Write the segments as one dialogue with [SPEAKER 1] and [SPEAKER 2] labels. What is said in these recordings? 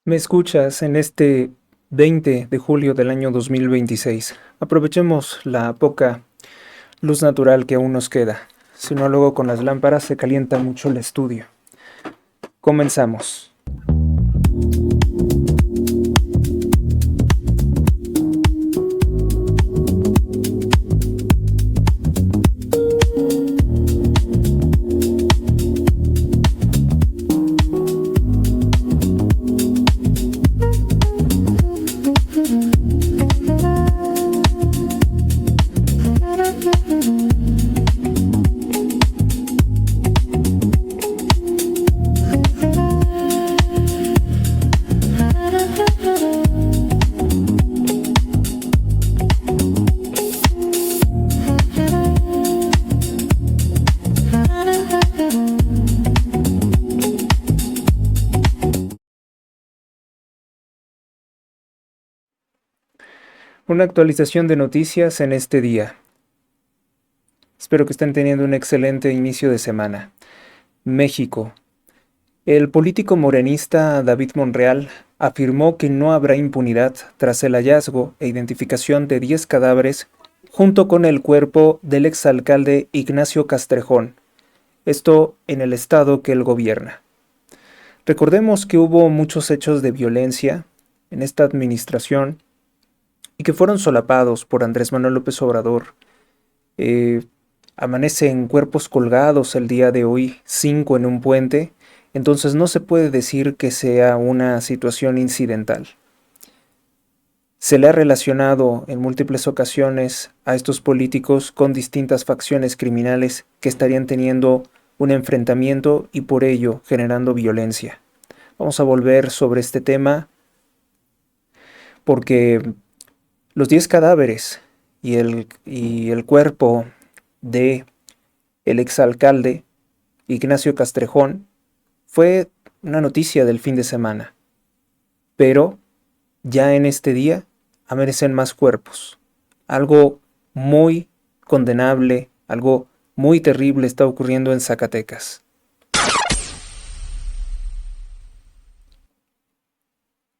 [SPEAKER 1] Me escuchas en este 20 de julio del año 2026. Aprovechemos la poca luz natural que aún nos queda. Si no, luego con las lámparas se calienta mucho el estudio. Comenzamos. Una actualización de noticias en este día. Espero que estén teniendo un excelente inicio de semana. México. El político morenista David Monreal afirmó que no habrá impunidad tras el hallazgo e identificación de 10 cadáveres junto con el cuerpo del exalcalde Ignacio Castrejón, esto en el estado que él gobierna. Recordemos que hubo muchos hechos de violencia en esta administración y que fueron solapados por Andrés Manuel López Obrador. Eh, Amanecen cuerpos colgados el día de hoy, 5 en un puente, entonces no se puede decir que sea una situación incidental. Se le ha relacionado en múltiples ocasiones a estos políticos con distintas facciones criminales que estarían teniendo un enfrentamiento y por ello generando violencia. Vamos a volver sobre este tema porque los 10 cadáveres y el cuerpo de el exalcalde Ignacio Castrejón fue una noticia del fin de semana, pero ya en este día amanecen más cuerpos. Algo muy condenable, algo muy terrible está ocurriendo en Zacatecas.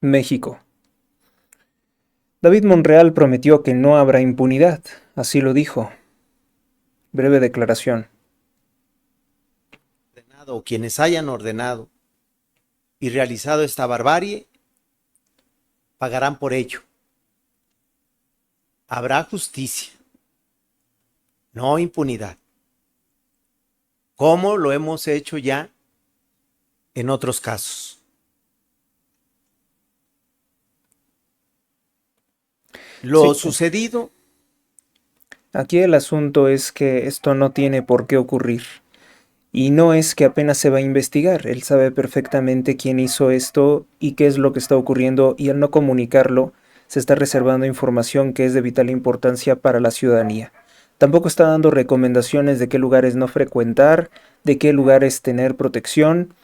[SPEAKER 1] México. David Monreal prometió que no habrá impunidad, así lo dijo. Breve declaración.
[SPEAKER 2] O quienes hayan ordenado y realizado esta barbarie pagarán por ello. Habrá justicia, no impunidad, como lo hemos hecho ya en otros casos. Lo
[SPEAKER 1] Sí,
[SPEAKER 2] sucedido,
[SPEAKER 1] aquí el asunto es que esto no tiene por qué ocurrir. Y no es que apenas se va a investigar, él sabe perfectamente quién hizo esto y qué es lo que está ocurriendo y al no comunicarlo se está reservando información que es de vital importancia para la ciudadanía. Tampoco está dando recomendaciones de qué lugares no frecuentar, de qué lugares tener protección.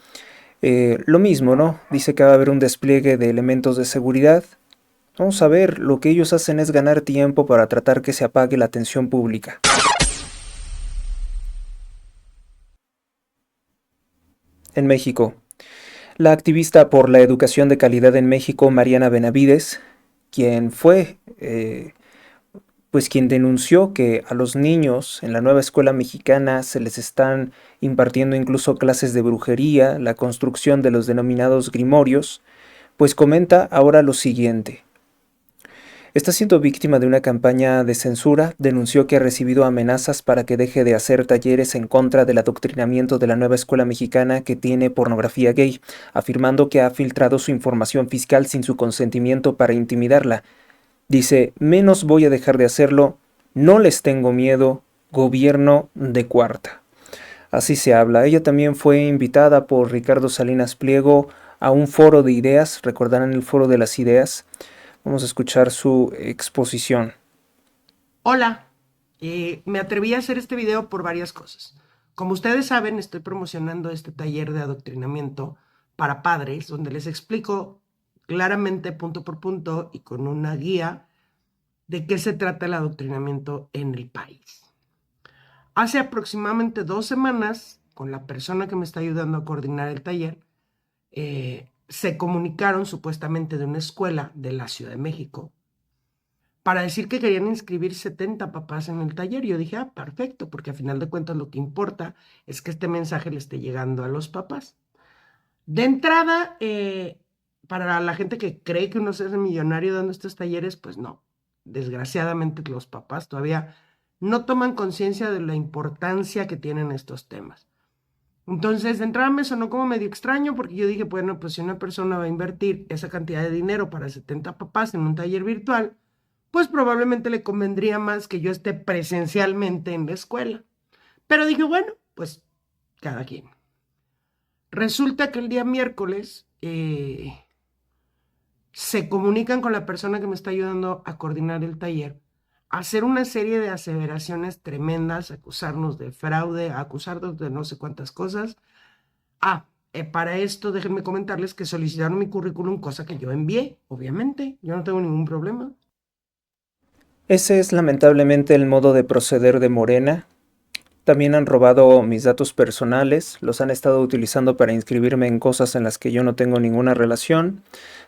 [SPEAKER 1] Lo mismo, ¿no? Dice que va a haber un despliegue de elementos de seguridad. Vamos a ver, lo que ellos hacen es ganar tiempo para tratar que se apague la atención pública. En México, la activista por la educación de calidad en México, Mariana Benavides, quien fue, pues quien denunció que a los niños en la nueva escuela mexicana se les están impartiendo incluso clases de brujería, la construcción de los denominados grimorios, pues comenta ahora lo siguiente. Está siendo víctima de una campaña de censura, denunció que ha recibido amenazas para que deje de hacer talleres en contra del adoctrinamiento de la nueva escuela mexicana que tiene pornografía gay, afirmando que ha filtrado su información fiscal sin su consentimiento para intimidarla. Dice, menos voy a dejar de hacerlo, no les tengo miedo, gobierno de cuarta. Así se habla. Ella también fue invitada por Ricardo Salinas Pliego a un foro de ideas, recordarán el foro de las ideas. Vamos a escuchar su exposición.
[SPEAKER 3] Hola, me atreví a hacer este video por varias cosas. Como ustedes saben, estoy promocionando este taller de adoctrinamiento para padres, donde les explico claramente, punto por punto y con una guía, de qué se trata el adoctrinamiento en el país. Hace aproximadamente 2 semanas, con la persona que me está ayudando a coordinar el taller, se comunicaron supuestamente de una escuela de la Ciudad de México para decir que querían inscribir 70 papás en el taller. Yo dije, perfecto, porque a final de cuentas lo que importa es que este mensaje le esté llegando a los papás. De entrada, para la gente que cree que uno se hace millonario dando estos talleres, pues no. Desgraciadamente los papás todavía no toman conciencia de la importancia que tienen estos temas. Entonces, de entrada me sonó como medio extraño porque yo dije, bueno, pues si una persona va a invertir esa cantidad de dinero para 70 papás en un taller virtual, pues probablemente le convendría más que yo esté presencialmente en la escuela. Pero dije, bueno, pues cada quien. Resulta que el día miércoles se comunican con la persona que me está ayudando a coordinar el taller, a hacer una serie de aseveraciones tremendas, acusarnos de fraude, acusarnos de no sé cuántas cosas. Para esto déjenme comentarles que solicitaron mi currículum, cosa que yo envié, obviamente, yo no tengo ningún problema.
[SPEAKER 1] Ese es lamentablemente el modo de proceder de Morena. También han robado mis datos personales, los han estado utilizando para inscribirme en cosas en las que yo no tengo ninguna relación.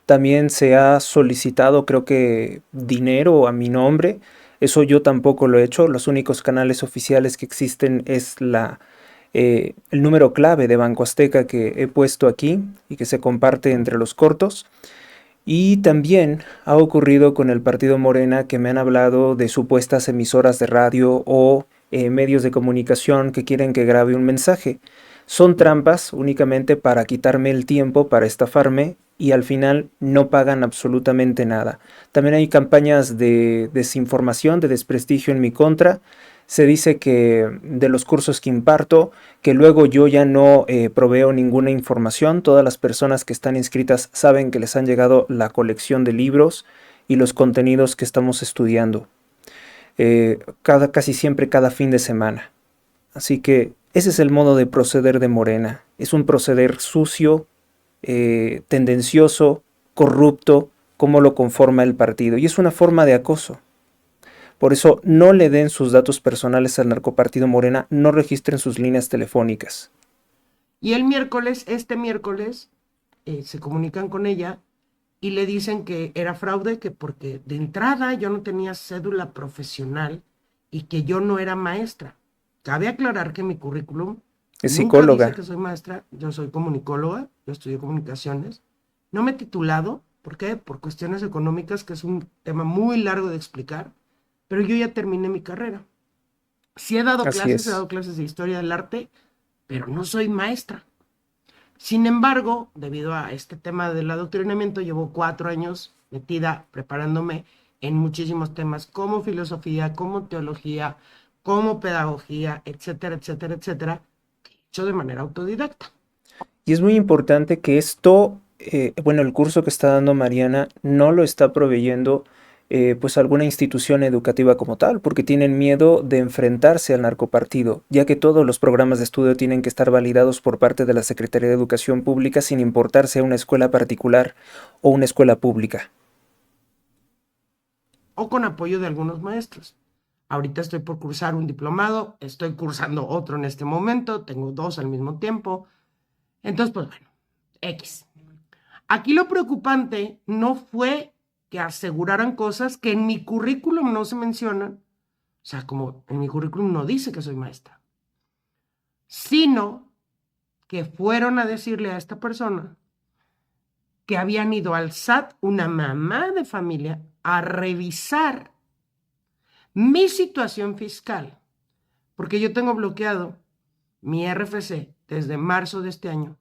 [SPEAKER 1] También se ha solicitado, creo que, dinero a mi nombre. Eso yo tampoco lo he hecho. Los únicos canales oficiales que existen es el número clave de Banco Azteca que he puesto aquí y que se comparte entre los cortos. Y también ha ocurrido con el partido Morena que me han hablado de supuestas emisoras de radio o medios de comunicación que quieren que grabe un mensaje. Son trampas únicamente para quitarme el tiempo, para estafarme y al final no pagan absolutamente nada. También hay campañas de desinformación, de desprestigio en mi contra. Se dice que de los cursos que imparto, que luego yo ya no proveo ninguna información. Todas las personas que están inscritas saben que les han llegado la colección de libros y los contenidos que estamos estudiando. Casi siempre cada fin de semana. Así que ese es el modo de proceder de Morena. Es un proceder sucio, tendencioso, corrupto, como lo conforma el partido. Y es una forma de acoso. Por eso no le den sus datos personales al narcopartido Morena, no registren sus líneas telefónicas.
[SPEAKER 3] Y este miércoles, se comunican con ella y le dicen que era fraude, que porque de entrada yo no tenía cédula profesional y que yo no era maestra. Cabe aclarar que mi currículum
[SPEAKER 1] Es
[SPEAKER 3] nunca dice
[SPEAKER 1] psicóloga.
[SPEAKER 3] que soy maestra, yo soy comunicóloga, yo estudié comunicaciones. No me he titulado, ¿por qué? Por cuestiones económicas, que es un tema muy largo de explicar, pero yo ya terminé mi carrera. Sí
[SPEAKER 1] Así
[SPEAKER 3] he
[SPEAKER 1] es.
[SPEAKER 3] dado clases de historia del arte, pero no soy maestra. Sin embargo, debido a este tema del adoctrinamiento, llevo 4 años metida preparándome en muchísimos temas como filosofía, como teología, como pedagogía, etcétera, etcétera, etcétera, hecho de manera autodidacta.
[SPEAKER 1] Y es muy importante que esto, bueno, el curso que está dando Mariana no lo está proveyendo pues alguna institución educativa como tal, porque tienen miedo de enfrentarse al narcopartido, ya que todos los programas de estudio tienen que estar validados por parte de la Secretaría de Educación Pública sin importar sea una escuela particular o una escuela pública.
[SPEAKER 3] O con apoyo de algunos maestros. Ahorita estoy por cursar un diplomado, estoy cursando otro en este momento, tengo dos al mismo tiempo. Entonces, pues bueno, X. Aquí lo preocupante no fue que aseguraran cosas que en mi currículum no se mencionan, o sea, como en mi currículum no dice que soy maestra, sino que fueron a decirle a esta persona que habían ido al SAT, una mamá de familia, a revisar mi situación fiscal, porque yo tengo bloqueado mi RFC desde marzo de este año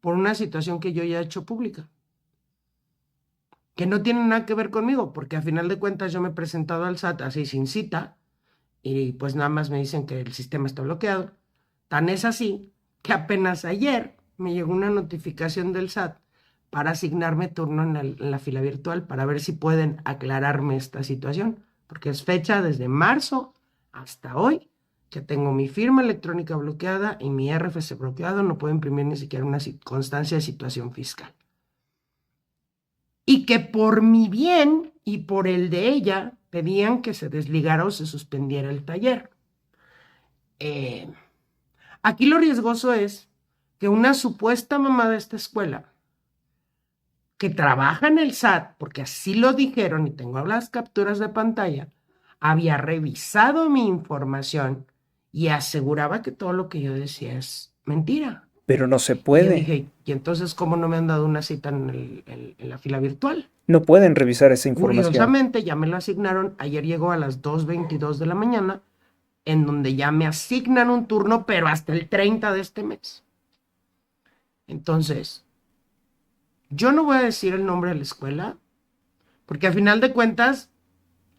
[SPEAKER 3] por una situación que yo ya he hecho pública, que no tiene nada que ver conmigo, porque a final de cuentas yo me he presentado al SAT así sin cita y pues nada más me dicen que el sistema está bloqueado. Tan es así que apenas ayer me llegó una notificación del SAT para asignarme turno en la fila virtual para ver si pueden aclararme esta situación, porque es fecha desde marzo hasta hoy que tengo mi firma electrónica bloqueada y mi RFC bloqueado, no puedo imprimir ni siquiera una constancia de situación fiscal. Y que por mi bien y por el de ella pedían que se desligara o se suspendiera el taller. Aquí lo riesgoso es que una supuesta mamá de esta escuela que trabaja en el SAT, porque así lo dijeron y tengo las capturas de pantalla, había revisado mi información y aseguraba que todo lo que yo decía es mentira.
[SPEAKER 1] Pero no se
[SPEAKER 3] Y yo
[SPEAKER 1] puede.
[SPEAKER 3] dije, ¿y entonces cómo no me han dado una cita en la fila virtual?
[SPEAKER 1] No pueden revisar esa información.
[SPEAKER 3] Curiosamente, ya me lo asignaron. Ayer llegó a las 2:22 de la mañana, en donde ya me asignan un turno, pero hasta el 30 de este mes. Entonces, yo no voy a decir el nombre de la escuela, porque a final de cuentas,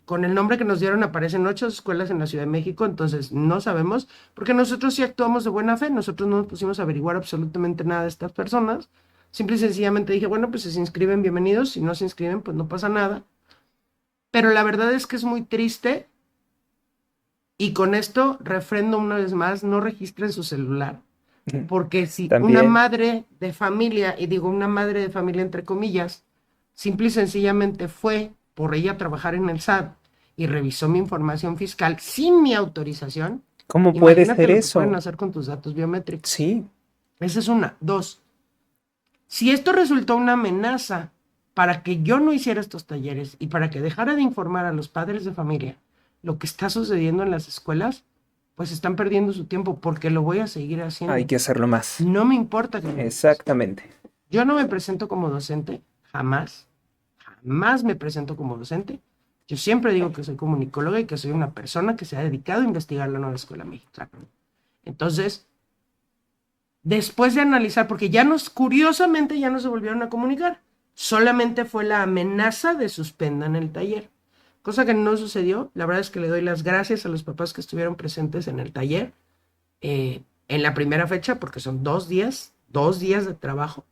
[SPEAKER 3] con el nombre que nos dieron aparecen 8 escuelas en la Ciudad de México, entonces no sabemos, porque nosotros sí actuamos de buena fe, nosotros no nos pusimos a averiguar absolutamente nada de estas personas. Simple y sencillamente dije, bueno, pues si se inscriben, bienvenidos, si no se inscriben, pues no pasa nada. Pero la verdad es que es muy triste y con esto refrendo una vez más, no registren su celular. Porque si una
[SPEAKER 1] También.
[SPEAKER 3] madre de familia, y digo una madre de familia entre comillas, simple y sencillamente fue por ella trabajar en el SAT y revisó mi información fiscal sin mi autorización,
[SPEAKER 1] ¿Cómo puede
[SPEAKER 3] imagínate
[SPEAKER 1] ser
[SPEAKER 3] lo que pueden
[SPEAKER 1] eso?
[SPEAKER 3] hacer con tus datos biométricos.
[SPEAKER 1] Sí,
[SPEAKER 3] Esa es una. Dos, si esto resultó una amenaza para que yo no hiciera estos talleres y para que dejara de informar a los padres de familia lo que está sucediendo en las escuelas, pues están perdiendo su tiempo porque lo voy a seguir
[SPEAKER 1] hay
[SPEAKER 3] haciendo.
[SPEAKER 1] que hacerlo más.
[SPEAKER 3] No me importa que me
[SPEAKER 1] Exactamente.
[SPEAKER 3] Yo no me presento como docente, jamás, jamás me presento como docente. Yo siempre digo que soy comunicóloga y que soy una persona que se ha dedicado a investigar la nueva escuela mexicana. Entonces, después de analizar, porque curiosamente ya no se volvieron a comunicar, solamente fue la amenaza de suspendan el taller, cosa que no sucedió. La verdad es que le doy las gracias a los papás que estuvieron presentes en el taller, en la primera fecha, porque son 2 días de trabajo.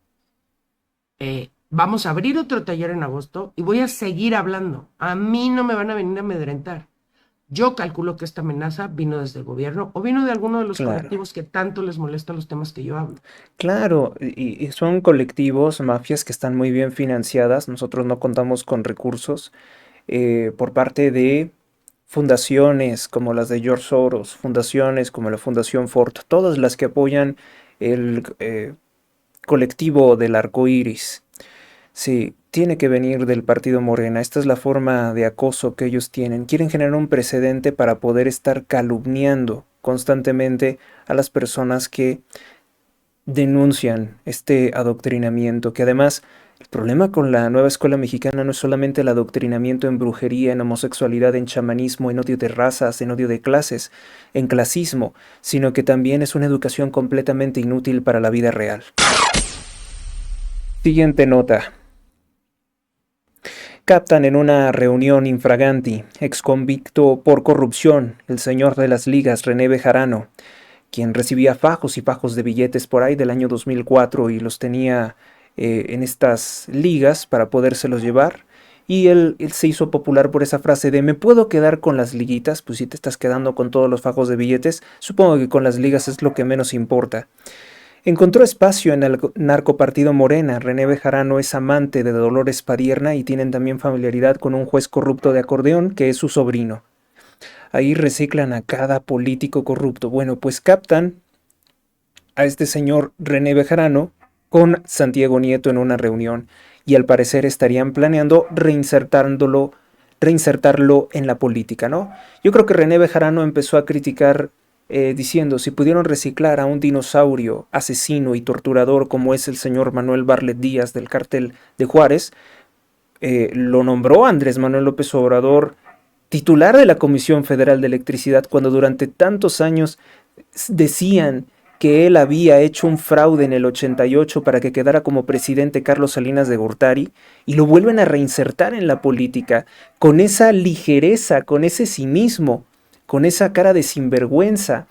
[SPEAKER 3] Vamos a abrir otro taller en agosto y voy a seguir hablando. A mí no me van a venir a amedrentar. Yo calculo que esta amenaza vino desde el gobierno o vino de alguno de los
[SPEAKER 1] Claro.
[SPEAKER 3] colectivos que tanto les molestan los temas que yo hablo.
[SPEAKER 1] Claro, y son colectivos, mafias que están muy bien financiadas. Nosotros no contamos con recursos por parte de fundaciones como las de George Soros, fundaciones como la Fundación Ford, todas las que apoyan el colectivo del arco iris. Sí, tiene que venir del partido Morena. Esta es la forma de acoso que ellos tienen. Quieren generar un precedente para poder estar calumniando constantemente a las personas que denuncian este adoctrinamiento, que además el problema con la nueva escuela mexicana no es solamente el adoctrinamiento en brujería, en homosexualidad, en chamanismo, en odio de razas, en odio de clases, en clasismo, sino que también es una educación completamente inútil para la vida real. Siguiente nota. Captan en una reunión infraganti, exconvicto por corrupción, el señor de las ligas René Bejarano, quien recibía fajos y fajos de billetes por ahí del año 2004 y los tenía en estas ligas para podérselos llevar. Y él se hizo popular por esa frase de ¿me puedo quedar con las liguitas? Pues si te estás quedando con todos los fajos de billetes, supongo que con las ligas es lo que menos importa. Encontró espacio en el narcopartido Morena. René Bejarano es amante de Dolores Padierna y tienen también familiaridad con un juez corrupto de acordeón que es su sobrino. Ahí reciclan a cada político corrupto. Bueno, pues captan a este señor René Bejarano con Santiago Nieto en una reunión y al parecer estarían planeando reinsertarlo en la política, ¿no? Yo creo que René Bejarano empezó a criticar diciendo, si pudieron reciclar a un dinosaurio asesino y torturador como es el señor Manuel Barlet Díaz del cártel de Juárez, lo nombró Andrés Manuel López Obrador titular de la Comisión Federal de Electricidad cuando durante tantos años decían que él había hecho un fraude en el 88 para que quedara como presidente Carlos Salinas de Gortari, y lo vuelven a reinsertar en la política con esa ligereza, con ese cinismo, con esa cara de sinvergüenza.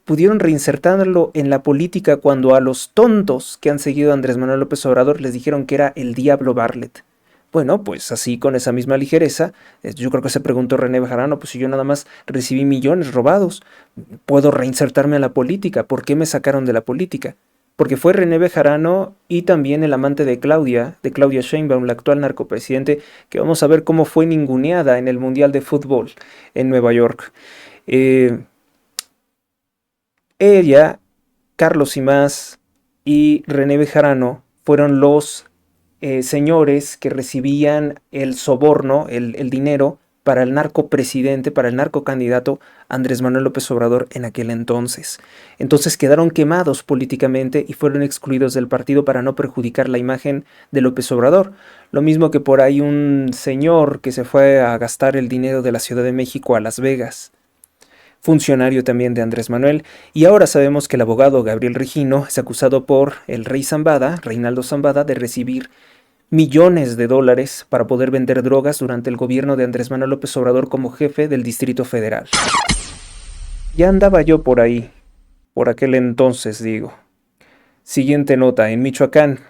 [SPEAKER 1] Pudieron reinsertarlo en la política cuando a los tontos que han seguido a Andrés Manuel López Obrador les dijeron que era el diablo Barlet. Bueno, pues así con esa misma ligereza, yo creo que se preguntó René Bejarano, pues si yo nada más recibí millones robados, puedo reinsertarme a la política, ¿por qué me sacaron de la política? Porque fue René Bejarano y también el amante de Claudia Sheinbaum, la actual narcopresidente, que vamos a ver cómo fue ninguneada en el Mundial de Fútbol en Nueva York. Ella, Carlos Imaz y René Bejarano fueron los señores que recibían el soborno, el dinero, para el narcopresidente, para el narcocandidato Andrés Manuel López Obrador en aquel entonces. Entonces quedaron quemados políticamente y fueron excluidos del partido para no perjudicar la imagen de López Obrador. Lo mismo que por ahí un señor que se fue a gastar el dinero de la Ciudad de México a Las Vegas, funcionario también de Andrés Manuel, y ahora sabemos que el abogado Gabriel Regino es acusado por el rey Zambada, Reinaldo Zambada, de recibir millones de dólares para poder vender drogas durante el gobierno de Andrés Manuel López Obrador como jefe del Distrito Federal. Ya andaba yo por ahí, por aquel entonces digo. Siguiente nota, en Michoacán,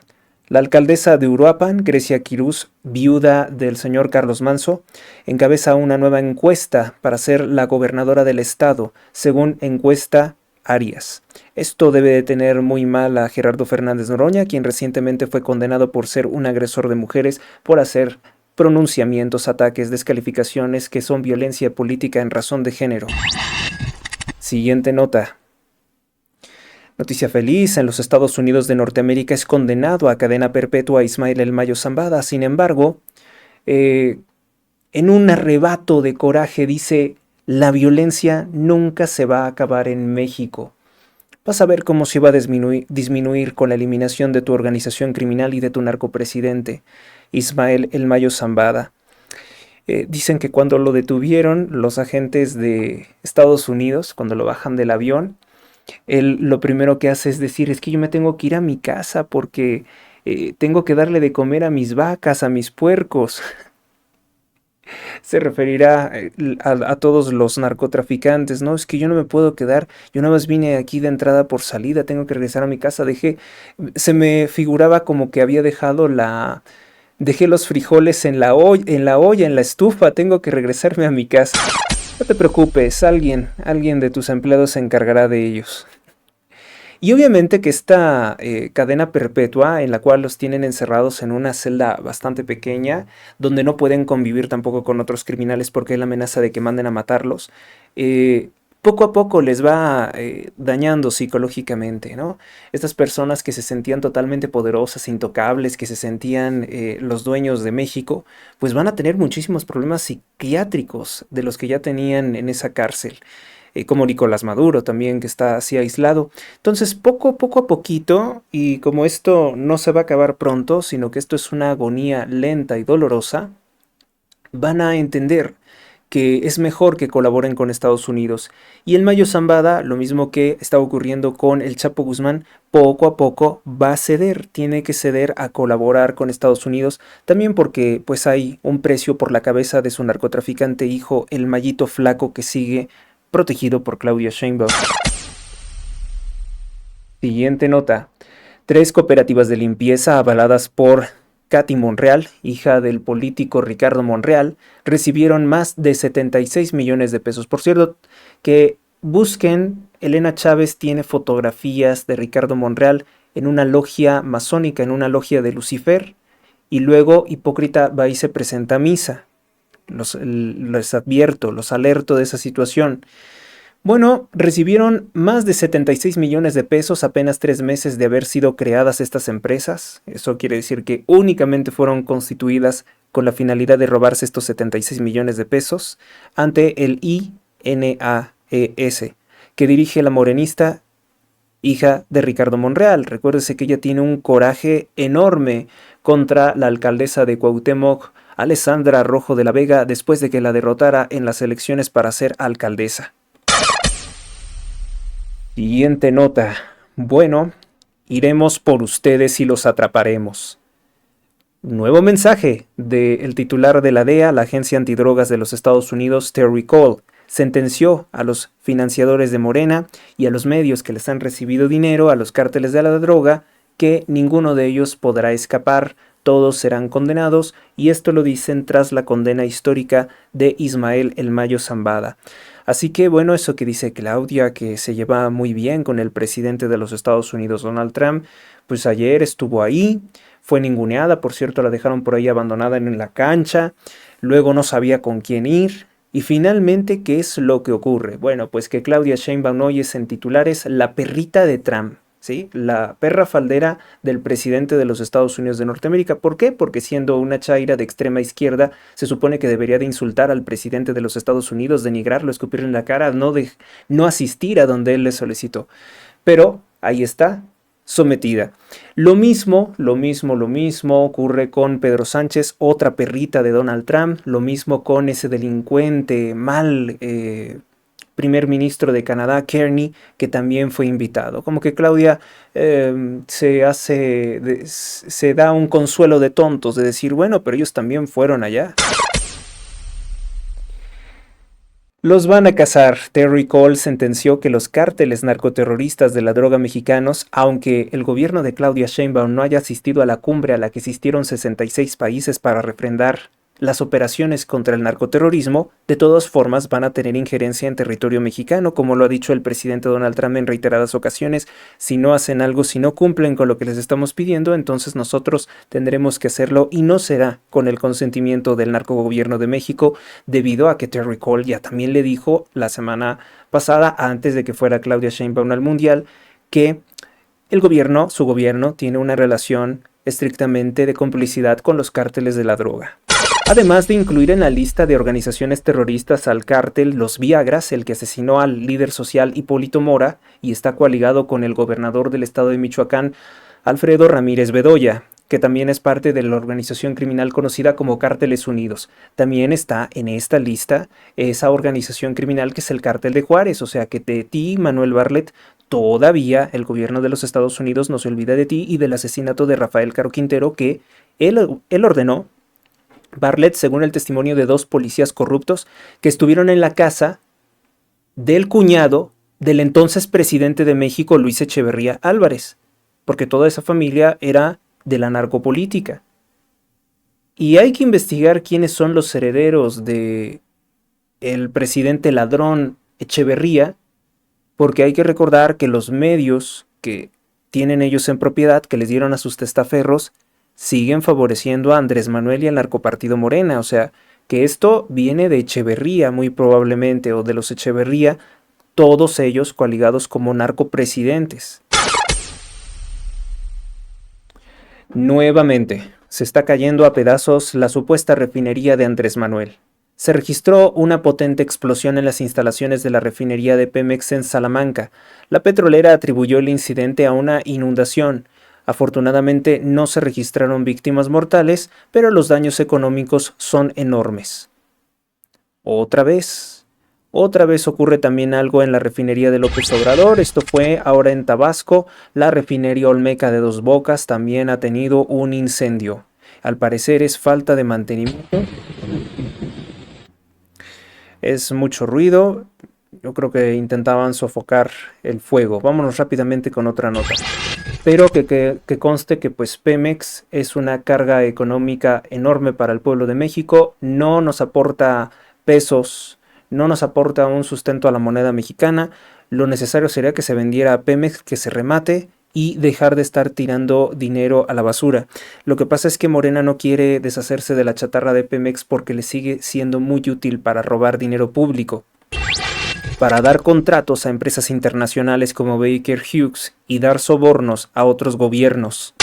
[SPEAKER 1] la alcaldesa de Uruapan, Grecia Quirós, viuda del señor Carlos Manso, encabeza una nueva encuesta para ser la gobernadora del estado, según encuesta Arias. Esto debe de tener muy mal a Gerardo Fernández Noroña, quien recientemente fue condenado por ser un agresor de mujeres por hacer pronunciamientos, ataques, descalificaciones que son violencia política en razón de género. Siguiente nota. Noticia feliz, en los Estados Unidos de Norteamérica es condenado a cadena perpetua a Ismael El Mayo Zambada. Sin embargo, en un arrebato de coraje dice: la violencia nunca se va a acabar en México. Vas a ver cómo se va a disminuir con la eliminación de tu organización criminal y de tu narcopresidente, Ismael El Mayo Zambada. Dicen que cuando lo detuvieron los agentes de Estados Unidos, cuando lo bajan del avión, él lo primero que hace es decir: es que yo me tengo que ir a mi casa porque tengo que darle de comer a mis vacas, a mis puercos. Se referirá a todos los narcotraficantes, ¿no? Es que yo no me puedo quedar, yo nada más vine aquí de entrada por salida, tengo que regresar a mi casa, se me figuraba como que había dejé los frijoles en la olla, en la estufa, tengo que regresarme a mi casa. No te preocupes, alguien de tus empleados se encargará de ellos. Y obviamente que esta cadena perpetua en la cual los tienen encerrados en una celda bastante pequeña, donde no pueden convivir tampoco con otros criminales porque hay la amenaza de que manden a matarlos, poco a poco les va dañando psicológicamente, ¿no? Estas personas que se sentían totalmente poderosas, intocables, que se sentían los dueños de México, pues van a tener muchísimos problemas psiquiátricos de los que ya tenían en esa cárcel. Como Nicolás Maduro también, que está así aislado. Entonces, poco a poquito, y como esto no se va a acabar pronto, sino que esto es una agonía lenta y dolorosa, van a entender que es mejor que colaboren con Estados Unidos. Y el Mayo Zambada, lo mismo que está ocurriendo con el Chapo Guzmán, poco a poco va a ceder, tiene que ceder a colaborar con Estados Unidos, también porque pues hay un precio por la cabeza de su narcotraficante hijo, el Mayito Flaco, que sigue protegido por Claudia Sheinbaum. Siguiente nota. 3 cooperativas de limpieza avaladas por Katy Monreal, hija del político Ricardo Monreal, recibieron más de 76 millones de pesos. Por cierto, que busquen, Elena Chávez tiene fotografías de Ricardo Monreal en una logia masónica, en una logia de Lucifer, y luego Hipócrita va y se presenta a misa. Les advierto, los alerto de esa situación. Bueno, recibieron más de 76 millones de pesos apenas 3 meses de haber sido creadas estas empresas. Eso quiere decir que únicamente fueron constituidas con la finalidad de robarse estos 76 millones de pesos ante el INAES, que dirige la morenista hija de Ricardo Monreal. Recuérdese que ella tiene un coraje enorme contra la alcaldesa de Cuauhtémoc, Alessandra Rojo de la Vega, después de que la derrotara en las elecciones para ser alcaldesa. Siguiente nota. Bueno, iremos por ustedes y los atraparemos. Nuevo mensaje del titular de la DEA, la Agencia Antidrogas de los Estados Unidos, Terry Cole, sentenció a los financiadores de Morena y a los medios que les han recibido dinero a los cárteles de la droga, que ninguno de ellos podrá escapar. Todos serán condenados, y esto lo dicen tras la condena histórica de Ismael El Mayo Zambada. Así que bueno, eso que dice Claudia, que se lleva muy bien con el presidente de los Estados Unidos, Donald Trump, pues ayer estuvo ahí, fue ninguneada, por cierto la dejaron por ahí abandonada en la cancha, luego no sabía con quién ir, y finalmente, ¿qué es lo que ocurre? Bueno, pues que Claudia Sheinbaum hoy es en titulares la perrita de Trump. ¿sí? La perra faldera del presidente de los Estados Unidos de Norteamérica. ¿Por qué? Porque siendo una chaira de extrema izquierda, se supone que debería de insultar al presidente de los Estados Unidos, denigrarlo, escupirle en la cara, no asistir a donde él le solicitó. Pero ahí está, sometida. Lo mismo ocurre con Pedro Sánchez, otra perrita de Donald Trump, lo mismo con ese delincuente mal primer ministro de Canadá, Kearney, que también fue invitado. Como que Claudia se da un consuelo de tontos, de decir, bueno, pero ellos también fueron allá. Los van a cazar. Terry Cole sentenció que los cárteles narcoterroristas de la droga mexicanos, aunque el gobierno de Claudia Sheinbaum no haya asistido a la cumbre a la que asistieron 66 países para refrendar las operaciones contra el narcoterrorismo, de todas formas van a tener injerencia en territorio mexicano, como lo ha dicho el presidente Donald Trump en reiteradas ocasiones. Si no hacen algo, si no cumplen con lo que les estamos pidiendo, entonces nosotros tendremos que hacerlo, y no será con el consentimiento del narcogobierno de México, debido a que Terry Cole ya también le dijo la semana pasada, antes de que fuera Claudia Sheinbaum al Mundial, que su gobierno tiene una relación estrictamente de complicidad con los cárteles de la droga. Además de incluir en la lista de organizaciones terroristas al cártel Los Viagras, el que asesinó al líder social Hipólito Mora y está coaligado con el gobernador del estado de Michoacán, Alfredo Ramírez Bedoya, que también es parte de la organización criminal conocida como Cárteles Unidos. También está en esta lista esa organización criminal que es el Cártel de Juárez, o sea que de ti, Manuel Bartlett, todavía el gobierno de los Estados Unidos no se olvida de ti y del asesinato de Rafael Caro Quintero, que él ordenó. Bartlett, según el testimonio de 2 policías corruptos que estuvieron en la casa del cuñado del entonces presidente de México, Luis Echeverría Álvarez, porque toda esa familia era de la narcopolítica. Y hay que investigar quiénes son los herederos de el presidente ladrón Echeverría, porque hay que recordar que los medios que tienen ellos en propiedad, que les dieron a sus testaferros, siguen favoreciendo a Andrés Manuel y al narcopartido Morena. O sea, que esto viene de Echeverría muy probablemente, o de los Echeverría, todos ellos coaligados como narcopresidentes. Nuevamente, se está cayendo a pedazos la supuesta refinería de Andrés Manuel. Se registró una potente explosión en las instalaciones de la refinería de Pemex en Salamanca. La petrolera atribuyó el incidente a una inundación. Afortunadamente no se registraron víctimas mortales, pero los daños económicos son enormes. Otra vez ocurre también algo en la refinería de López Obrador. Esto fue ahora en Tabasco. La refinería Olmeca de Dos Bocas también ha tenido un incendio. Al parecer es falta de mantenimiento. Es mucho ruido. Yo creo que intentaban sofocar el fuego. Vámonos rápidamente con otra nota. Pero que conste que pues Pemex es una carga económica enorme para el pueblo de México. No nos aporta pesos, no nos aporta un sustento a la moneda mexicana. Lo necesario sería que se vendiera a Pemex, que se remate y dejar de estar tirando dinero a la basura. Lo que pasa es que Morena no quiere deshacerse de la chatarra de Pemex porque le sigue siendo muy útil para robar dinero público, para dar contratos a empresas internacionales como Baker Hughes y dar sobornos a otros gobiernos.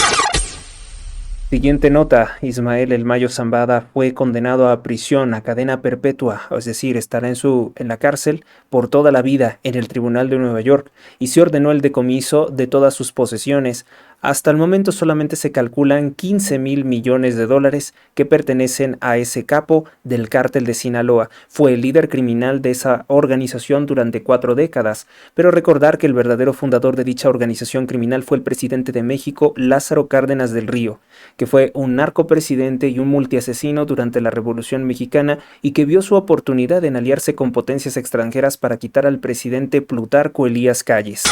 [SPEAKER 1] Siguiente nota, Ismael El Mayo Zambada fue condenado a prisión, a cadena perpetua, es decir, estará en la cárcel por toda la vida en el Tribunal de Nueva York, y se ordenó el decomiso de todas sus posesiones. Hasta el momento solamente se calculan 15,000 millones de dólares que pertenecen a ese capo del cártel de Sinaloa. Fue el líder criminal de esa organización durante 4 décadas, pero recordar que el verdadero fundador de dicha organización criminal fue el presidente de México, Lázaro Cárdenas del Río, que fue un narcopresidente y un multiasesino durante la Revolución Mexicana y que vio su oportunidad en aliarse con potencias extranjeras para quitar al presidente Plutarco Elías Calles.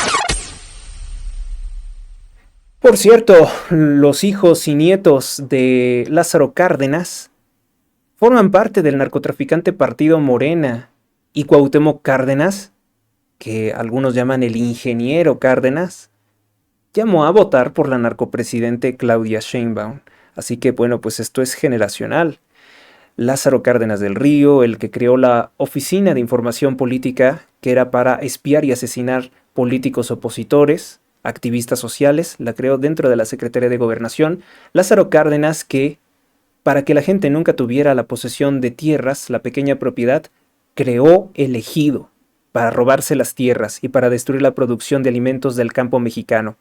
[SPEAKER 1] Por cierto, los hijos y nietos de Lázaro Cárdenas forman parte del narcotraficante partido Morena, y Cuauhtémoc Cárdenas, que algunos llaman el ingeniero Cárdenas, llamó a votar por la narcopresidente Claudia Sheinbaum. Así que bueno, pues esto es generacional. Lázaro Cárdenas del Río, el que creó la Oficina de Información Política, que era para espiar y asesinar políticos opositores, activistas sociales, la creó dentro de la Secretaría de Gobernación. Lázaro Cárdenas, que para que la gente nunca tuviera la posesión de tierras, la pequeña propiedad, creó el ejido para robarse las tierras y para destruir la producción de alimentos del campo mexicano.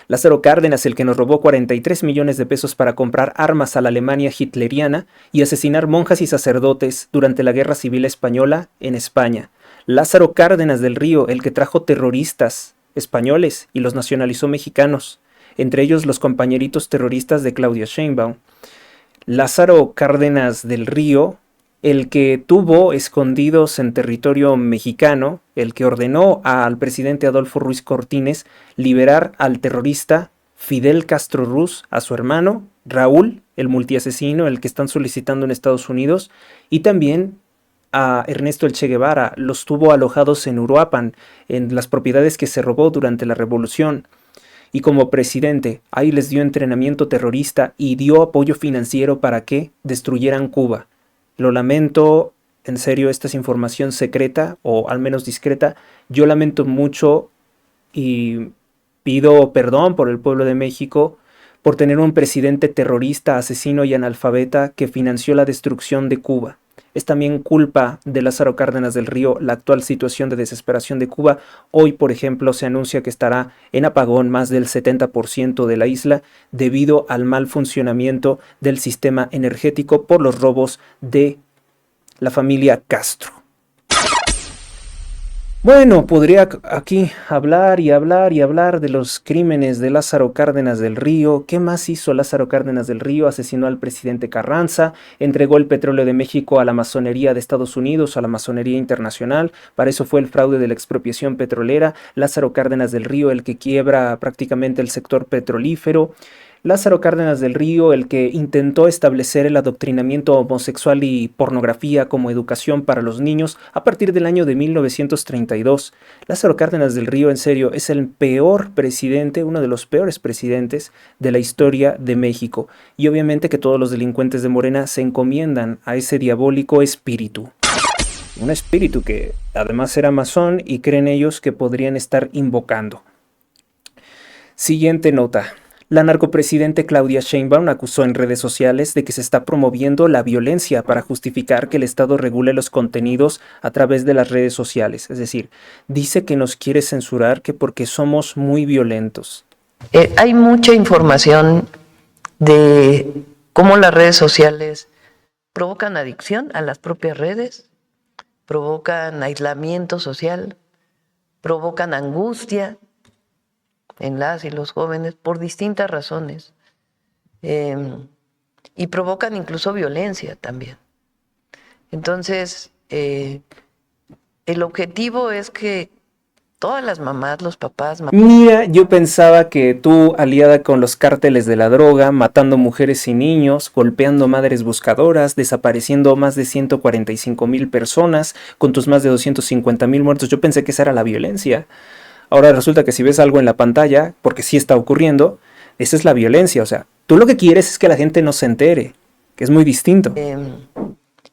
[SPEAKER 1] Lázaro Cárdenas, el que nos robó 43 millones de pesos para comprar armas a la Alemania hitleriana y asesinar monjas y sacerdotes durante la Guerra Civil Española en España. Lázaro Cárdenas del Río, el que trajo terroristas españoles y los nacionalizó mexicanos, entre ellos los compañeritos terroristas de Claudia Sheinbaum. Lázaro Cárdenas del Río, el que tuvo escondidos en territorio mexicano, el que ordenó al presidente Adolfo Ruiz Cortines liberar al terrorista Fidel Castro Ruz, a su hermano Raúl, el multiasesino, el que están solicitando en Estados Unidos, y también a Ernesto El Che Guevara. Los tuvo alojados en Uruapan, en las propiedades que se robó durante la revolución. Y como presidente, ahí les dio entrenamiento terrorista y dio apoyo financiero para que destruyeran Cuba. Lo lamento, en serio, esta es información secreta o al menos discreta. Yo lamento mucho y pido perdón por el pueblo de México por tener un presidente terrorista, asesino y analfabeta que financió la destrucción de Cuba. Es también culpa de Lázaro Cárdenas del Río la actual situación de desesperación de Cuba. Hoy, por ejemplo, se anuncia que estará en apagón más del 70% de la isla debido al mal funcionamiento del sistema energético por los robos de la familia Castro. Bueno, podría aquí hablar de los crímenes de Lázaro Cárdenas del Río. ¿Qué más hizo Lázaro Cárdenas del Río? Asesinó al presidente Carranza, entregó el petróleo de México a la masonería de Estados Unidos, a la masonería internacional. Para eso fue el fraude de la expropiación petrolera. Lázaro Cárdenas del Río, el que quiebra prácticamente el sector petrolífero. Lázaro Cárdenas del Río, el que intentó establecer el adoctrinamiento homosexual y pornografía como educación para los niños a partir del año de 1932. Lázaro Cárdenas del Río, en serio, es el peor presidente, uno de los peores presidentes de la historia de México. Y obviamente que todos los delincuentes de Morena se encomiendan a ese diabólico espíritu. Un espíritu que además era masón y creen ellos que podrían estar invocando. Siguiente nota. La narcopresidente Claudia Sheinbaum acusó en redes sociales de que se está promoviendo la violencia para justificar que el Estado regule los contenidos a través de las redes sociales. Es decir, dice que nos quiere censurar que porque somos muy violentos.
[SPEAKER 4] Hay mucha información de cómo las redes sociales provocan adicción a las propias redes, provocan aislamiento social, provocan angustia en las y los jóvenes por distintas razones y provocan incluso violencia también. Entonces, el objetivo es que todas las mamás, los papás...
[SPEAKER 1] Mira, yo pensaba que tú, aliada con los cárteles de la droga, matando mujeres y niños, golpeando madres buscadoras, desapareciendo más de 145,000 personas, con tus más de 250,000 muertos, yo pensé que esa era la violencia. Ahora resulta que si ves algo en la pantalla, porque sí está ocurriendo, esa es la violencia. O sea, tú lo que quieres es que la gente no se entere, que es muy distinto.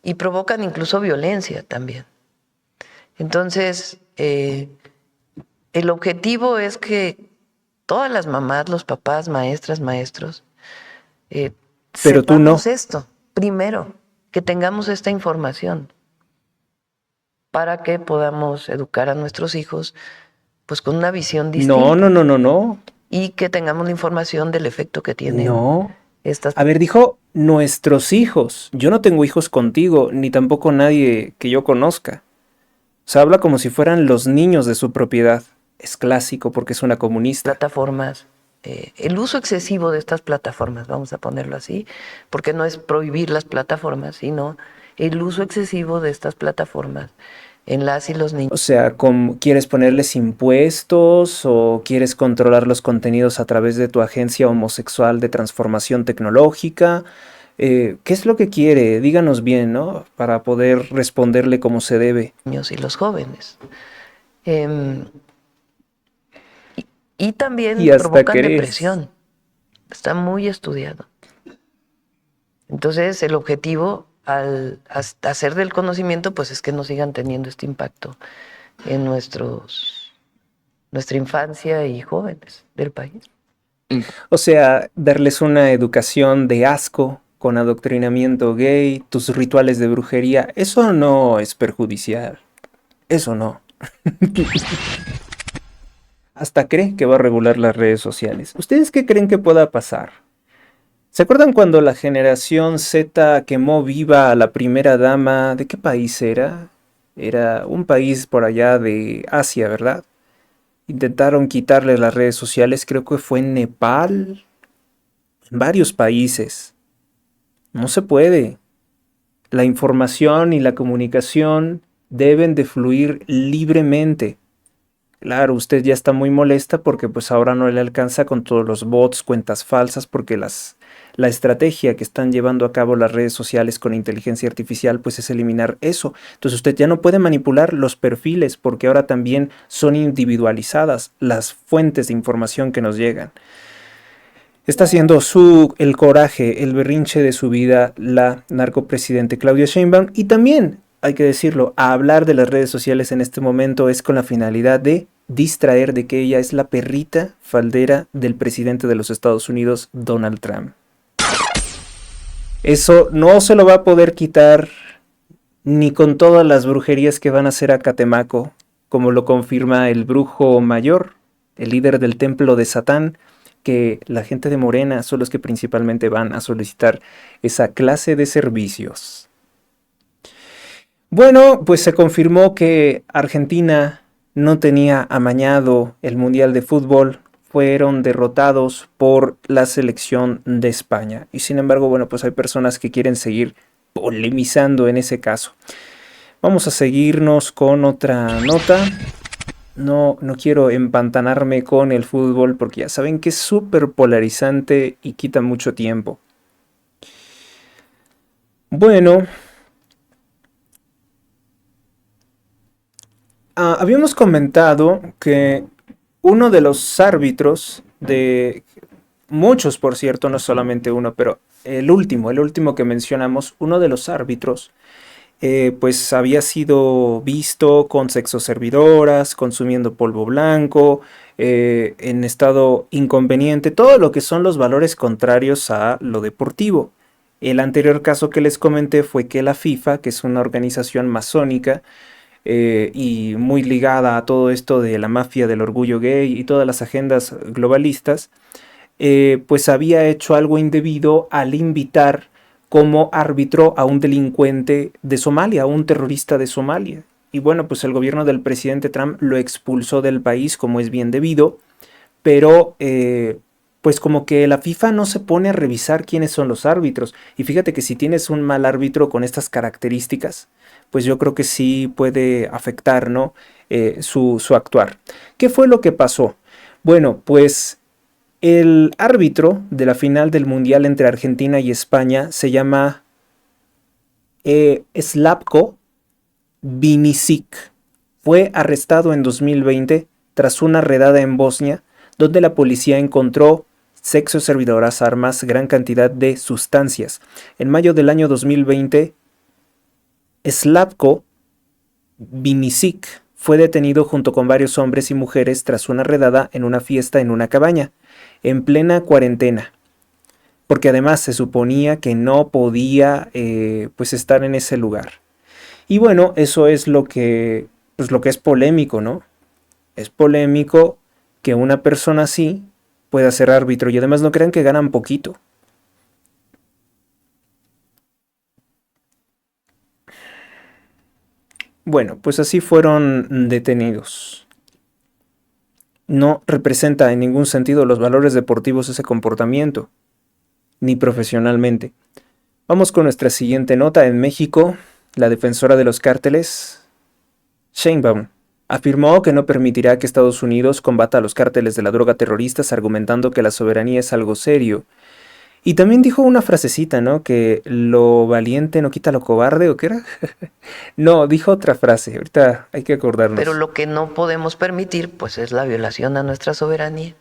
[SPEAKER 4] Y provocan incluso violencia también. Entonces, el objetivo es que todas las mamás, los papás, maestras, maestros,
[SPEAKER 1] pero tú no.
[SPEAKER 4] Esto, primero, que tengamos esta información para que podamos educar a nuestros hijos pues con una visión distinta.
[SPEAKER 1] No.
[SPEAKER 4] Y que tengamos la información del efecto que tienen.
[SPEAKER 1] No.
[SPEAKER 4] Estas...
[SPEAKER 1] A ver, dijo nuestros hijos. Yo no tengo hijos contigo, ni tampoco nadie que yo conozca. Se habla como si fueran los niños de su propiedad. Es clásico porque es una comunista.
[SPEAKER 4] Plataformas. El uso excesivo de estas plataformas, vamos a ponerlo así, porque no es prohibir las plataformas, sino el uso excesivo de estas plataformas en las y los niños.
[SPEAKER 1] O sea, ¿quieres ponerles impuestos o quieres controlar los contenidos a través de tu agencia homosexual de transformación tecnológica? ¿Qué es lo que quiere? Díganos bien, ¿no? Para poder responderle como se debe.
[SPEAKER 4] Niños y los jóvenes. Y también provocan depresión. Está muy estudiado. Entonces, el objetivo al hacer del conocimiento, pues es que no sigan teniendo este impacto en nuestros nuestra infancia y jóvenes del país.
[SPEAKER 1] O sea, darles una educación de asco con adoctrinamiento gay, tus rituales de brujería, eso no es perjudicial. Eso no. Hasta cree que va a regular las redes sociales. ¿Ustedes qué creen que pueda pasar? ¿Se acuerdan cuando la generación Z quemó viva a la primera dama? ¿De qué país era? Era un país por allá de Asia, ¿verdad? Intentaron quitarle las redes sociales, creo que fue en Nepal, en varios países. No se puede. La información y la comunicación deben de fluir libremente. Claro, usted ya está muy molesta porque pues ahora no le alcanza con todos los bots, cuentas falsas, porque la estrategia que están llevando a cabo las redes sociales con inteligencia artificial pues es eliminar eso. Entonces usted ya no puede manipular los perfiles porque ahora también son individualizadas las fuentes de información que nos llegan. Está haciendo el coraje, el berrinche de su vida la narcopresidente Claudia Sheinbaum, y también, hay que decirlo, a hablar de las redes sociales en este momento es con la finalidad de distraer de que ella es la perrita faldera del presidente de los Estados Unidos, Donald Trump. Eso no se lo va a poder quitar ni con todas las brujerías que van a hacer a Catemaco, como lo confirma el brujo mayor, el líder del templo de Satán, que la gente de Morena son los que principalmente van a solicitar esa clase de servicios. Bueno, pues se confirmó que Argentina no tenía amañado el Mundial de Fútbol, fueron derrotados por la selección de España. Y sin embargo, bueno, pues hay personas que quieren seguir polemizando en ese caso. Vamos a seguirnos con otra nota. No quiero empantanarme con el fútbol porque ya saben que es súper polarizante y quita mucho tiempo. Bueno, habíamos comentado que uno de los árbitros, de muchos por cierto, no solamente uno, pero el último que mencionamos, uno de los árbitros, pues había sido visto con sexoservidoras, consumiendo polvo blanco, en estado inconveniente, todo lo que son los valores contrarios a lo deportivo. El anterior caso que les comenté fue que la FIFA, que es una organización masónica y muy ligada a todo esto de la mafia del orgullo gay y todas las agendas globalistas, pues había hecho algo indebido al invitar como árbitro a un delincuente de Somalia, a un terrorista de Somalia. Y bueno, pues el gobierno del presidente Trump lo expulsó del país como es bien debido, pero pues como que la FIFA no se pone a revisar quiénes son los árbitros. Y fíjate que si tienes un mal árbitro con estas características, pues yo creo que sí puede afectar, ¿no? Su actuar. ¿Qué fue lo que pasó? Bueno, pues el árbitro de la final del Mundial entre Argentina y España se llama Slavko Vinicic. Fue arrestado en 2020 tras una redada en Bosnia, donde la policía encontró sexoservidoras, armas, gran cantidad de sustancias. En mayo del año 2020, Slavko Vinicic fue detenido junto con varios hombres y mujeres tras una redada en una fiesta en una cabaña, en plena cuarentena, porque además se suponía que no podía pues estar en ese lugar. Y bueno, eso es lo que es polémico, ¿no? Es polémico que una persona así pueda ser árbitro y además no crean que ganan poquito. Bueno, pues así fueron detenidos. No representa en ningún sentido los valores deportivos ese comportamiento, ni profesionalmente. Vamos con nuestra siguiente nota. En México, la defensora de los cárteles, Sheinbaum, afirmó que no permitirá que Estados Unidos combata a los cárteles de la droga terroristas, argumentando que la soberanía es algo serio. Y también dijo una frasecita, ¿no? Que lo valiente no quita lo cobarde, ¿o qué era? No, dijo otra frase, ahorita hay que acordarnos.
[SPEAKER 4] Pero lo que no podemos permitir, pues, es la violación a nuestra soberanía.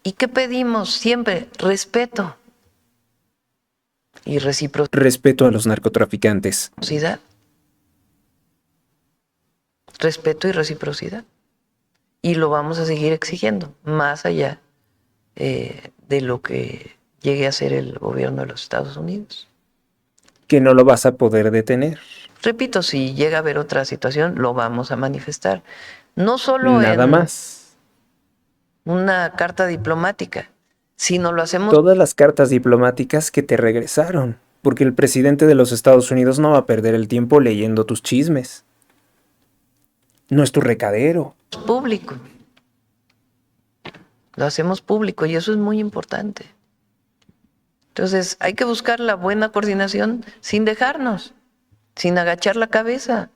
[SPEAKER 4] ¿Y qué pedimos siempre? Respeto y reciprocidad.
[SPEAKER 1] Respeto a los narcotraficantes.
[SPEAKER 4] Respeto y reciprocidad. y lo vamos a seguir exigiendo, más allá de lo que llegue a ser el gobierno de los Estados Unidos.
[SPEAKER 1] Que no lo vas a poder detener.
[SPEAKER 4] Repito, si llega a haber otra situación, lo vamos a manifestar. No solo
[SPEAKER 1] Nada
[SPEAKER 4] en
[SPEAKER 1] más.
[SPEAKER 4] una carta diplomática, sino lo hacemos
[SPEAKER 1] Todas las cartas diplomáticas que te regresaron, porque el presidente de los Estados Unidos no va a perder el tiempo leyendo tus chismes. No es tu recadero.
[SPEAKER 4] público. Lo hacemos público y eso es muy importante. Entonces, hay que buscar la buena coordinación sin dejarnos, sin agachar la cabeza,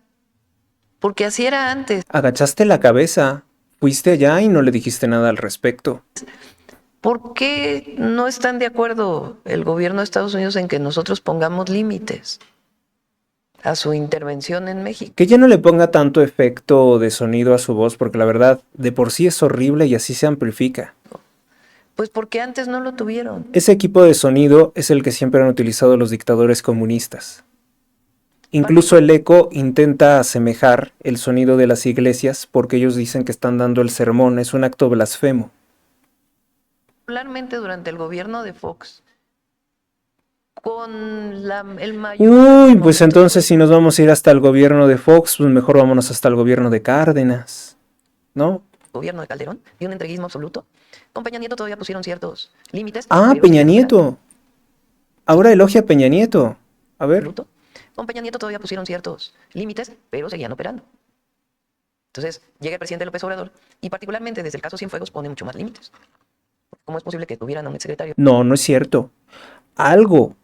[SPEAKER 4] porque así era antes.
[SPEAKER 1] Agachaste la cabeza, fuiste allá y no le dijiste nada al respecto.
[SPEAKER 4] ¿Por qué no están de acuerdo el gobierno de Estados Unidos en que nosotros pongamos límites a su intervención en México?
[SPEAKER 1] Que ya no le ponga tanto efecto de sonido a su voz, porque la verdad, de por sí es horrible y así se amplifica.
[SPEAKER 4] Pues porque antes no lo tuvieron.
[SPEAKER 1] Ese equipo de sonido es el que siempre han utilizado los dictadores comunistas. Incluso el eco intenta asemejar el sonido de las iglesias porque ellos dicen que están dando el sermón, es un acto blasfemo.
[SPEAKER 4] Particularmente durante el gobierno de Fox, con el mayor...
[SPEAKER 1] Uy, pues entonces si nos vamos a ir hasta el gobierno de Fox, pues mejor vámonos hasta el gobierno de Cárdenas, ¿no?
[SPEAKER 4] Gobierno de Calderón, de un entreguismo absoluto. Con Peña Nieto todavía pusieron ciertos límites.
[SPEAKER 1] Ah,
[SPEAKER 4] pero
[SPEAKER 1] Peña
[SPEAKER 4] sí,
[SPEAKER 1] Nieto. Ahora elogia a Peña Nieto. A ver.
[SPEAKER 4] absoluto. Con Peña Nieto todavía pusieron ciertos límites, pero seguían operando. Entonces, llega el presidente López Obrador y particularmente desde el caso Cienfuegos pone mucho más límites. ¿Cómo es posible que tuvieran a un exsecretario?
[SPEAKER 1] No, no es cierto. Algo,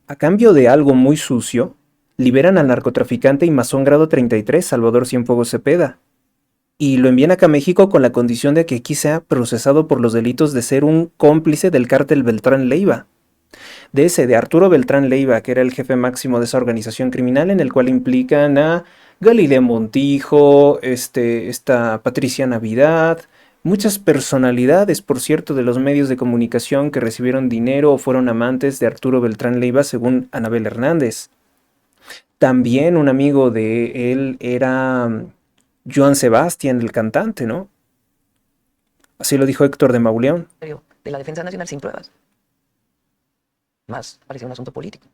[SPEAKER 1] a cambio de algo muy sucio, liberan al narcotraficante y masón grado 33, Salvador Cienfuegos Cepeda. Y lo envían acá a México con la condición de que aquí sea procesado por los delitos de ser un cómplice del cártel Beltrán Leiva. De Arturo Beltrán Leiva, que era el jefe máximo de esa organización criminal, en el cual implican a Galilea Montijo, esta Patricia Navidad, muchas personalidades, por cierto, de los medios de comunicación que recibieron dinero o fueron amantes de Arturo Beltrán Leiva, según Anabel Hernández. También un amigo de él era Joan Sebastián, el cantante, ¿no? Así lo dijo Héctor de Mauleón.
[SPEAKER 4] De la Defensa Nacional sin pruebas. Más parecía un asunto político.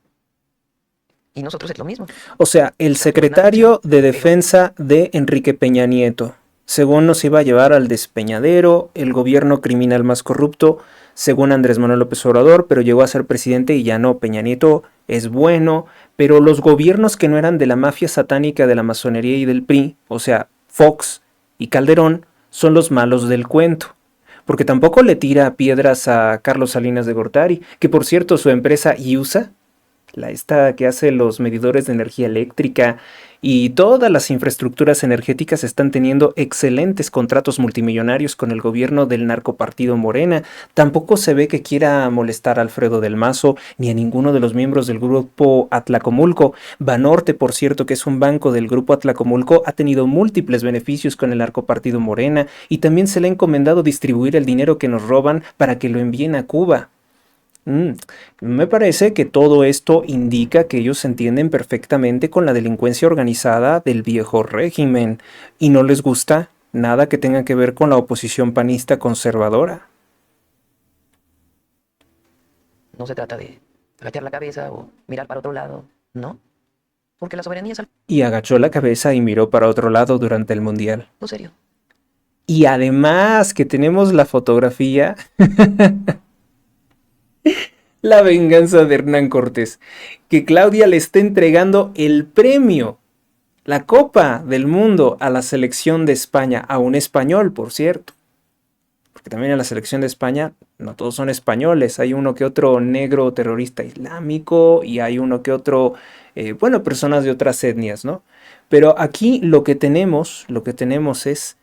[SPEAKER 4] Y nosotros es lo mismo.
[SPEAKER 1] O sea, el secretario de Defensa de Enrique Peña Nieto, según nos iba a llevar al despeñadero, el gobierno criminal más corrupto, según Andrés Manuel López Obrador, pero llegó a ser presidente y ya no. Peña Nieto es bueno, pero los gobiernos que no eran de la mafia satánica de la masonería y del PRI, o sea, Fox y Calderón, son los malos del cuento. Porque tampoco le tira piedras a Carlos Salinas de Gortari, que por cierto su empresa IUSA, esta que hace los medidores de energía eléctrica y todas las infraestructuras energéticas, están teniendo excelentes contratos multimillonarios con el gobierno del narcopartido Morena. Tampoco se ve que quiera molestar a Alfredo del Mazo ni a ninguno de los miembros del grupo Atlacomulco. Banorte, por cierto, que es un banco del grupo Atlacomulco, ha tenido múltiples beneficios con el narcopartido Morena y también se le ha encomendado distribuir el dinero que nos roban para que lo envíen a Cuba. Me parece que todo esto indica que ellos se entienden perfectamente con la delincuencia organizada del viejo régimen y no les gusta nada que tenga que ver con la oposición panista conservadora.
[SPEAKER 4] No se trata de agachar la cabeza o mirar para otro lado, no. Porque la soberanía es algo
[SPEAKER 1] Y agachó la cabeza y miró para otro lado durante el Mundial.
[SPEAKER 4] serio.
[SPEAKER 1] Y además que tenemos la fotografía... La venganza de Hernán Cortés, que Claudia le está entregando el premio, la Copa del Mundo a la selección de España, a un español, por cierto. Porque también en la selección de España no todos son españoles, hay uno que otro negro terrorista islámico y hay uno que otro, personas de otras etnias, ¿no? Pero aquí lo que tenemos es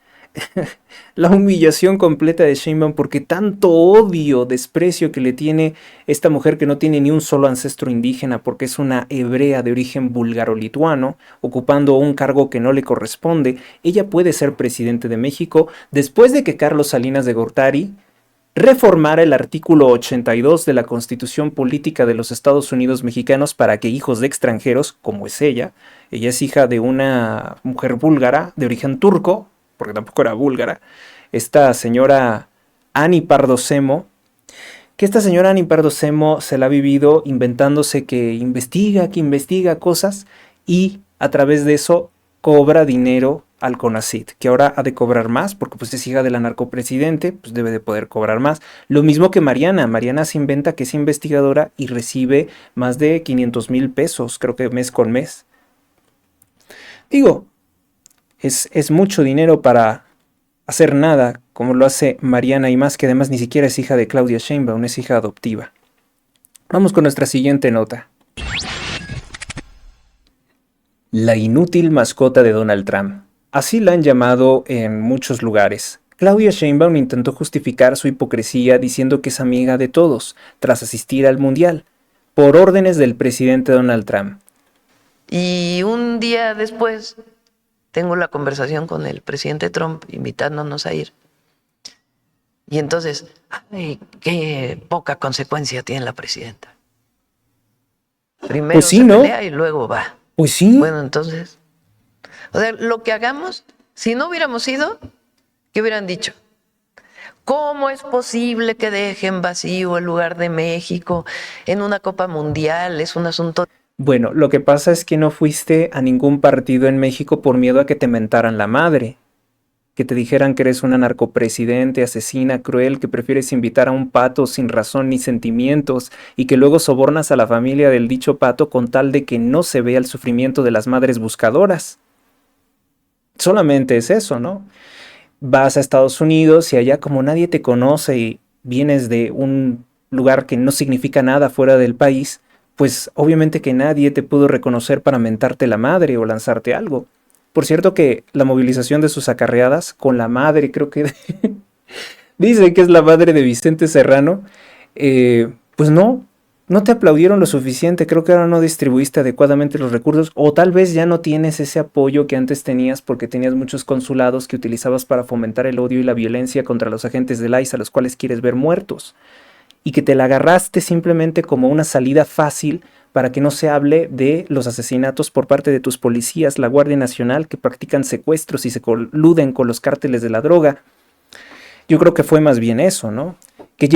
[SPEAKER 1] la humillación completa de Sheinbaum, porque tanto odio, desprecio que le tiene esta mujer que no tiene ni un solo ancestro indígena, porque es una hebrea de origen búlgaro-lituano, ocupando un cargo que no le corresponde. Ella puede ser presidente de México después de que Carlos Salinas de Gortari reformara el artículo 82 de la Constitución Política de los Estados Unidos Mexicanos para que hijos de extranjeros, como es ella es hija de una mujer búlgara de origen turco, porque tampoco era búlgara, esta señora Ani Pardo Semo, que esta señora Ani Pardo Semo se la ha vivido inventándose que investiga cosas y a través de eso cobra dinero al CONACYT, que ahora ha de cobrar más porque pues es hija del narcopresidente, pues debe de poder cobrar más. Lo mismo que Mariana se inventa que es investigadora y recibe más de 500,000 pesos, creo que mes con mes. Digo, es mucho dinero para hacer nada, como lo hace Mariana y más, que además ni siquiera es hija de Claudia Sheinbaum, es hija adoptiva. Vamos con nuestra siguiente nota. La inútil mascota de Donald Trump. Así la han llamado en muchos lugares. Claudia Sheinbaum intentó justificar su hipocresía diciendo que es amiga de todos, tras asistir al Mundial, por órdenes del presidente Donald Trump.
[SPEAKER 4] Y un día después tengo la conversación con el presidente Trump invitándonos a ir. Y entonces, ay, qué poca consecuencia tiene la presidenta. Primero
[SPEAKER 1] Pues sí,
[SPEAKER 4] se
[SPEAKER 1] ¿no?
[SPEAKER 4] pelea y luego va.
[SPEAKER 1] Pues sí.
[SPEAKER 4] Bueno, entonces, o sea, lo que hagamos, si no hubiéramos ido, ¿qué hubieran dicho? ¿Cómo es posible que dejen vacío el lugar de México en una Copa Mundial? Es un asunto...
[SPEAKER 1] Bueno, lo que pasa es que no fuiste a ningún partido en México por miedo a que te mentaran la madre, que te dijeran que eres una narcopresidente, asesina, cruel, que prefieres invitar a un pato sin razón ni sentimientos y que luego sobornas a la familia del dicho pato con tal de que no se vea el sufrimiento de las madres buscadoras. Solamente es eso, ¿no? Vas a Estados Unidos y allá como nadie te conoce y vienes de un lugar que no significa nada fuera del país, pues obviamente que nadie te pudo reconocer para mentarte la madre o lanzarte algo. Por cierto que la movilización de sus acarreadas con la madre, creo que dice que es la madre de Vicente Serrano, pues no te aplaudieron lo suficiente, creo que ahora no distribuiste adecuadamente los recursos o tal vez ya no tienes ese apoyo que antes tenías porque tenías muchos consulados que utilizabas para fomentar el odio y la violencia contra los agentes del ICE a los cuales quieres ver muertos. Y que te la agarraste simplemente como una salida fácil para que no se hable de los asesinatos por parte de tus policías, la Guardia Nacional, que practican secuestros y se coluden con los cárteles de la droga. Yo creo que fue más bien eso, ¿no? Que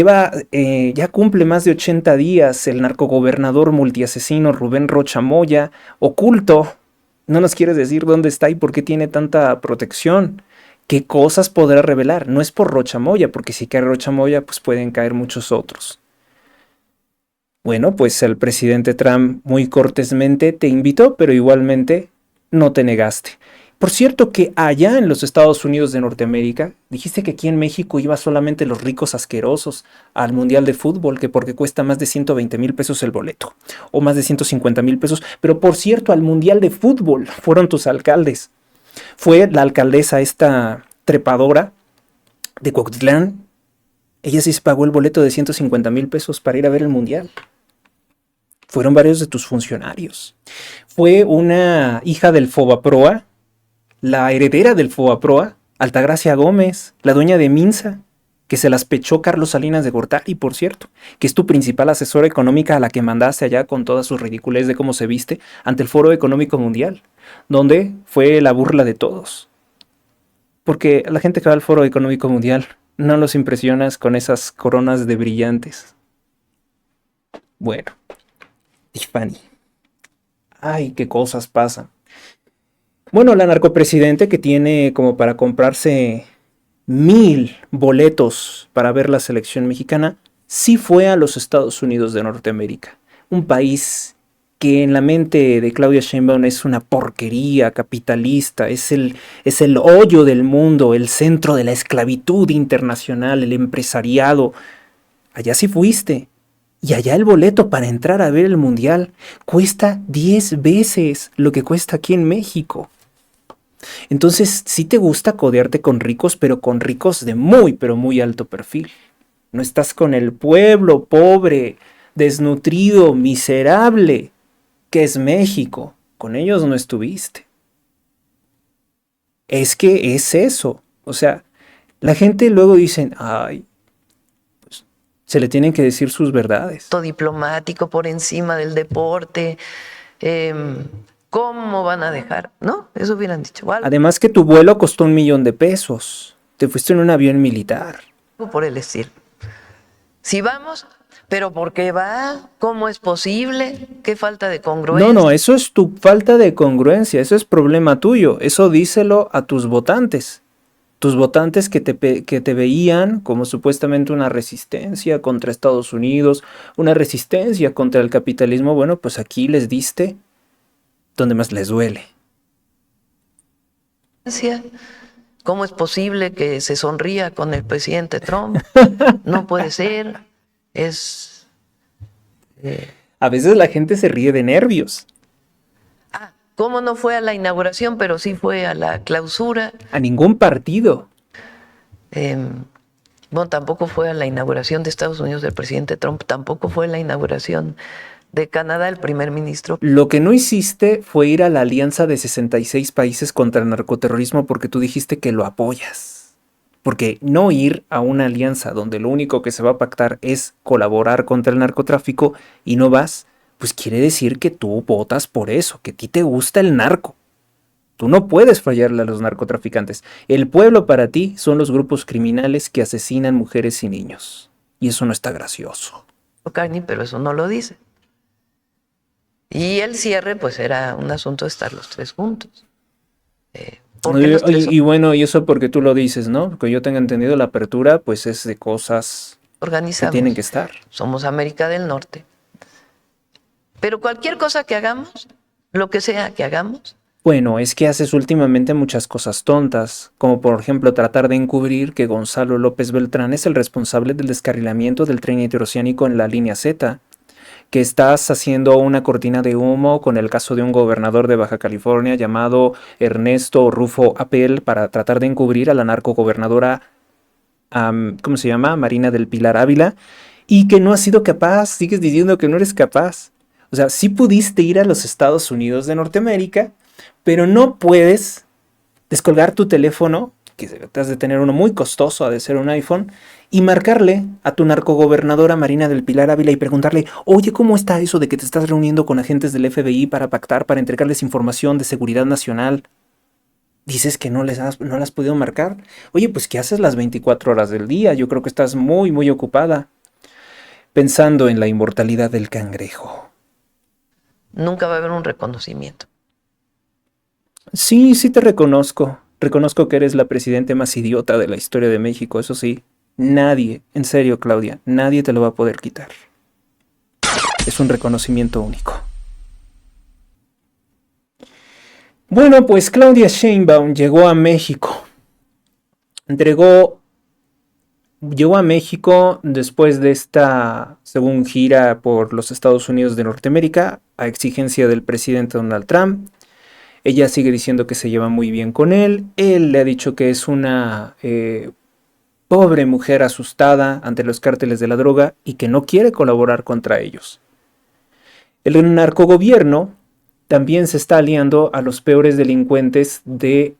[SPEAKER 1] ya cumple más de 80 días el narcogobernador multiasesino Rubén Rocha Moya, oculto. No nos quieres decir dónde está y por qué tiene tanta protección. ¿Qué cosas podrá revelar? No es por Rocha Moya, porque si cae Rocha Moya, pues pueden caer muchos otros. Bueno, pues el presidente Trump muy cortésmente te invitó, pero igualmente no te negaste. Por cierto que allá en los Estados Unidos de Norteamérica, dijiste que aquí en México iba solamente los ricos asquerosos al Mundial de Fútbol, que porque cuesta más de 120,000 pesos el boleto, o más de 150,000 pesos. Pero por cierto, al Mundial de Fútbol fueron tus alcaldes. Fue la alcaldesa esta trepadora de Cuautitlán. Ella sí se pagó el boleto de 150,000 pesos para ir a ver el Mundial. Fueron varios de tus funcionarios. Fue una hija del Fobaproa, la heredera del Fobaproa, Altagracia Gómez, la dueña de Minsa, que se las pechó Carlos Salinas de Gortari, por cierto, que es tu principal asesora económica a la que mandaste allá con toda su ridiculez de cómo se viste ante el Foro Económico Mundial, donde fue la burla de todos. Porque la gente que va al Foro Económico Mundial no los impresionas con esas coronas de brillantes. Bueno, Tiffany. Ay, qué cosas pasan. Bueno, la narcopresidente que tiene como para comprarse 1,000 boletos para ver la selección mexicana, sí fue a los Estados Unidos de Norteamérica. Un país que en la mente de Claudia Sheinbaum es una porquería capitalista, es el hoyo del mundo, el centro de la esclavitud internacional, el empresariado. Allá sí fuiste. Y allá el boleto para entrar a ver el Mundial cuesta 10 veces lo que cuesta aquí en México. Entonces, sí te gusta codearte con ricos, pero con ricos de muy, pero muy alto perfil. No estás con el pueblo pobre, desnutrido, miserable, que es México. Con ellos no estuviste. Es que es eso. O sea, la gente luego dice, ay, pues, se le tienen que decir sus verdades.
[SPEAKER 4] Diplomático por encima del deporte, ¿Cómo van a dejar? No, eso hubieran dicho. Algo
[SPEAKER 1] Además que tu vuelo costó $1,000,000. Te fuiste en un avión militar.
[SPEAKER 4] por el estilo. Si vamos, pero ¿por qué va? ¿Cómo es posible? ¿Qué falta de congruencia?
[SPEAKER 1] No, eso es tu falta de congruencia, eso es problema tuyo. Eso díselo a tus votantes. Tus votantes que te veían como supuestamente una resistencia contra Estados Unidos, una resistencia contra el capitalismo. Bueno, pues aquí les diste donde más les duele.
[SPEAKER 4] ¿Cómo es posible que se sonría con el presidente Trump? No puede ser. Es...
[SPEAKER 1] A veces la gente se ríe de nervios.
[SPEAKER 4] ¿Cómo no fue a la inauguración, pero sí fue a la clausura?
[SPEAKER 1] A ningún partido.
[SPEAKER 4] Bueno, tampoco fue a la inauguración de Estados Unidos del presidente Trump, tampoco fue a la inauguración de Canadá el primer ministro.
[SPEAKER 1] Lo que no hiciste fue ir a la alianza de 66 países contra el narcoterrorismo porque tú dijiste que lo apoyas. Porque no ir a una alianza donde lo único que se va a pactar es colaborar contra el narcotráfico y no vas, pues quiere decir que tú votas por eso, que a ti te gusta el narco. Tú no puedes fallarle a los narcotraficantes. El pueblo para ti son los grupos criminales que asesinan mujeres y niños. Y eso no está gracioso.
[SPEAKER 4] Carney, pero eso no lo dice. Y el cierre, pues era un asunto de estar los tres juntos.
[SPEAKER 1] Y bueno, y eso porque tú lo dices, ¿no? Porque yo tenga entendido, la apertura, pues es de cosas
[SPEAKER 4] organizamos,
[SPEAKER 1] que tienen que estar.
[SPEAKER 4] Somos América del Norte. Pero cualquier cosa que hagamos, lo que sea que hagamos.
[SPEAKER 1] Bueno, es que haces últimamente muchas cosas tontas, como por ejemplo tratar de encubrir que Gonzalo López Beltrán es el responsable del descarrilamiento del tren interoceánico en la línea Z, que estás haciendo una cortina de humo con el caso de un gobernador de Baja California llamado Ernesto Rufo Apel para tratar de encubrir a la narcogobernadora, ¿cómo se llama? Marina del Pilar Ávila, y que no has sido capaz, sigues diciendo que no eres capaz. O sea, sí pudiste ir a los Estados Unidos de Norteamérica, pero no puedes descolgar tu teléfono, que te has de tener uno muy costoso, ha de ser un iPhone, y marcarle a tu narcogobernadora Marina del Pilar Ávila y preguntarle, oye, ¿cómo está eso de que te estás reuniendo con agentes del FBI para pactar, para entregarles información de seguridad nacional? Dices que no las has podido marcar. Oye, pues ¿qué haces las 24 horas del día? Yo creo que estás muy, muy ocupada pensando en la inmortalidad del cangrejo.
[SPEAKER 4] Nunca va a haber un reconocimiento.
[SPEAKER 1] Sí te reconozco. Reconozco que eres la presidenta más idiota de la historia de México, eso sí. Nadie, en serio, Claudia, nadie te lo va a poder quitar. Es un reconocimiento único. Bueno, pues Claudia Sheinbaum llegó a México. Llegó a México después de esta, según gira por los Estados Unidos de Norteamérica, a exigencia del presidente Donald Trump. Ella sigue diciendo que se lleva muy bien con él. Él le ha dicho que es una pobre mujer asustada ante los cárteles de la droga y que no quiere colaborar contra ellos. El narcogobierno también se está aliando a los peores delincuentes de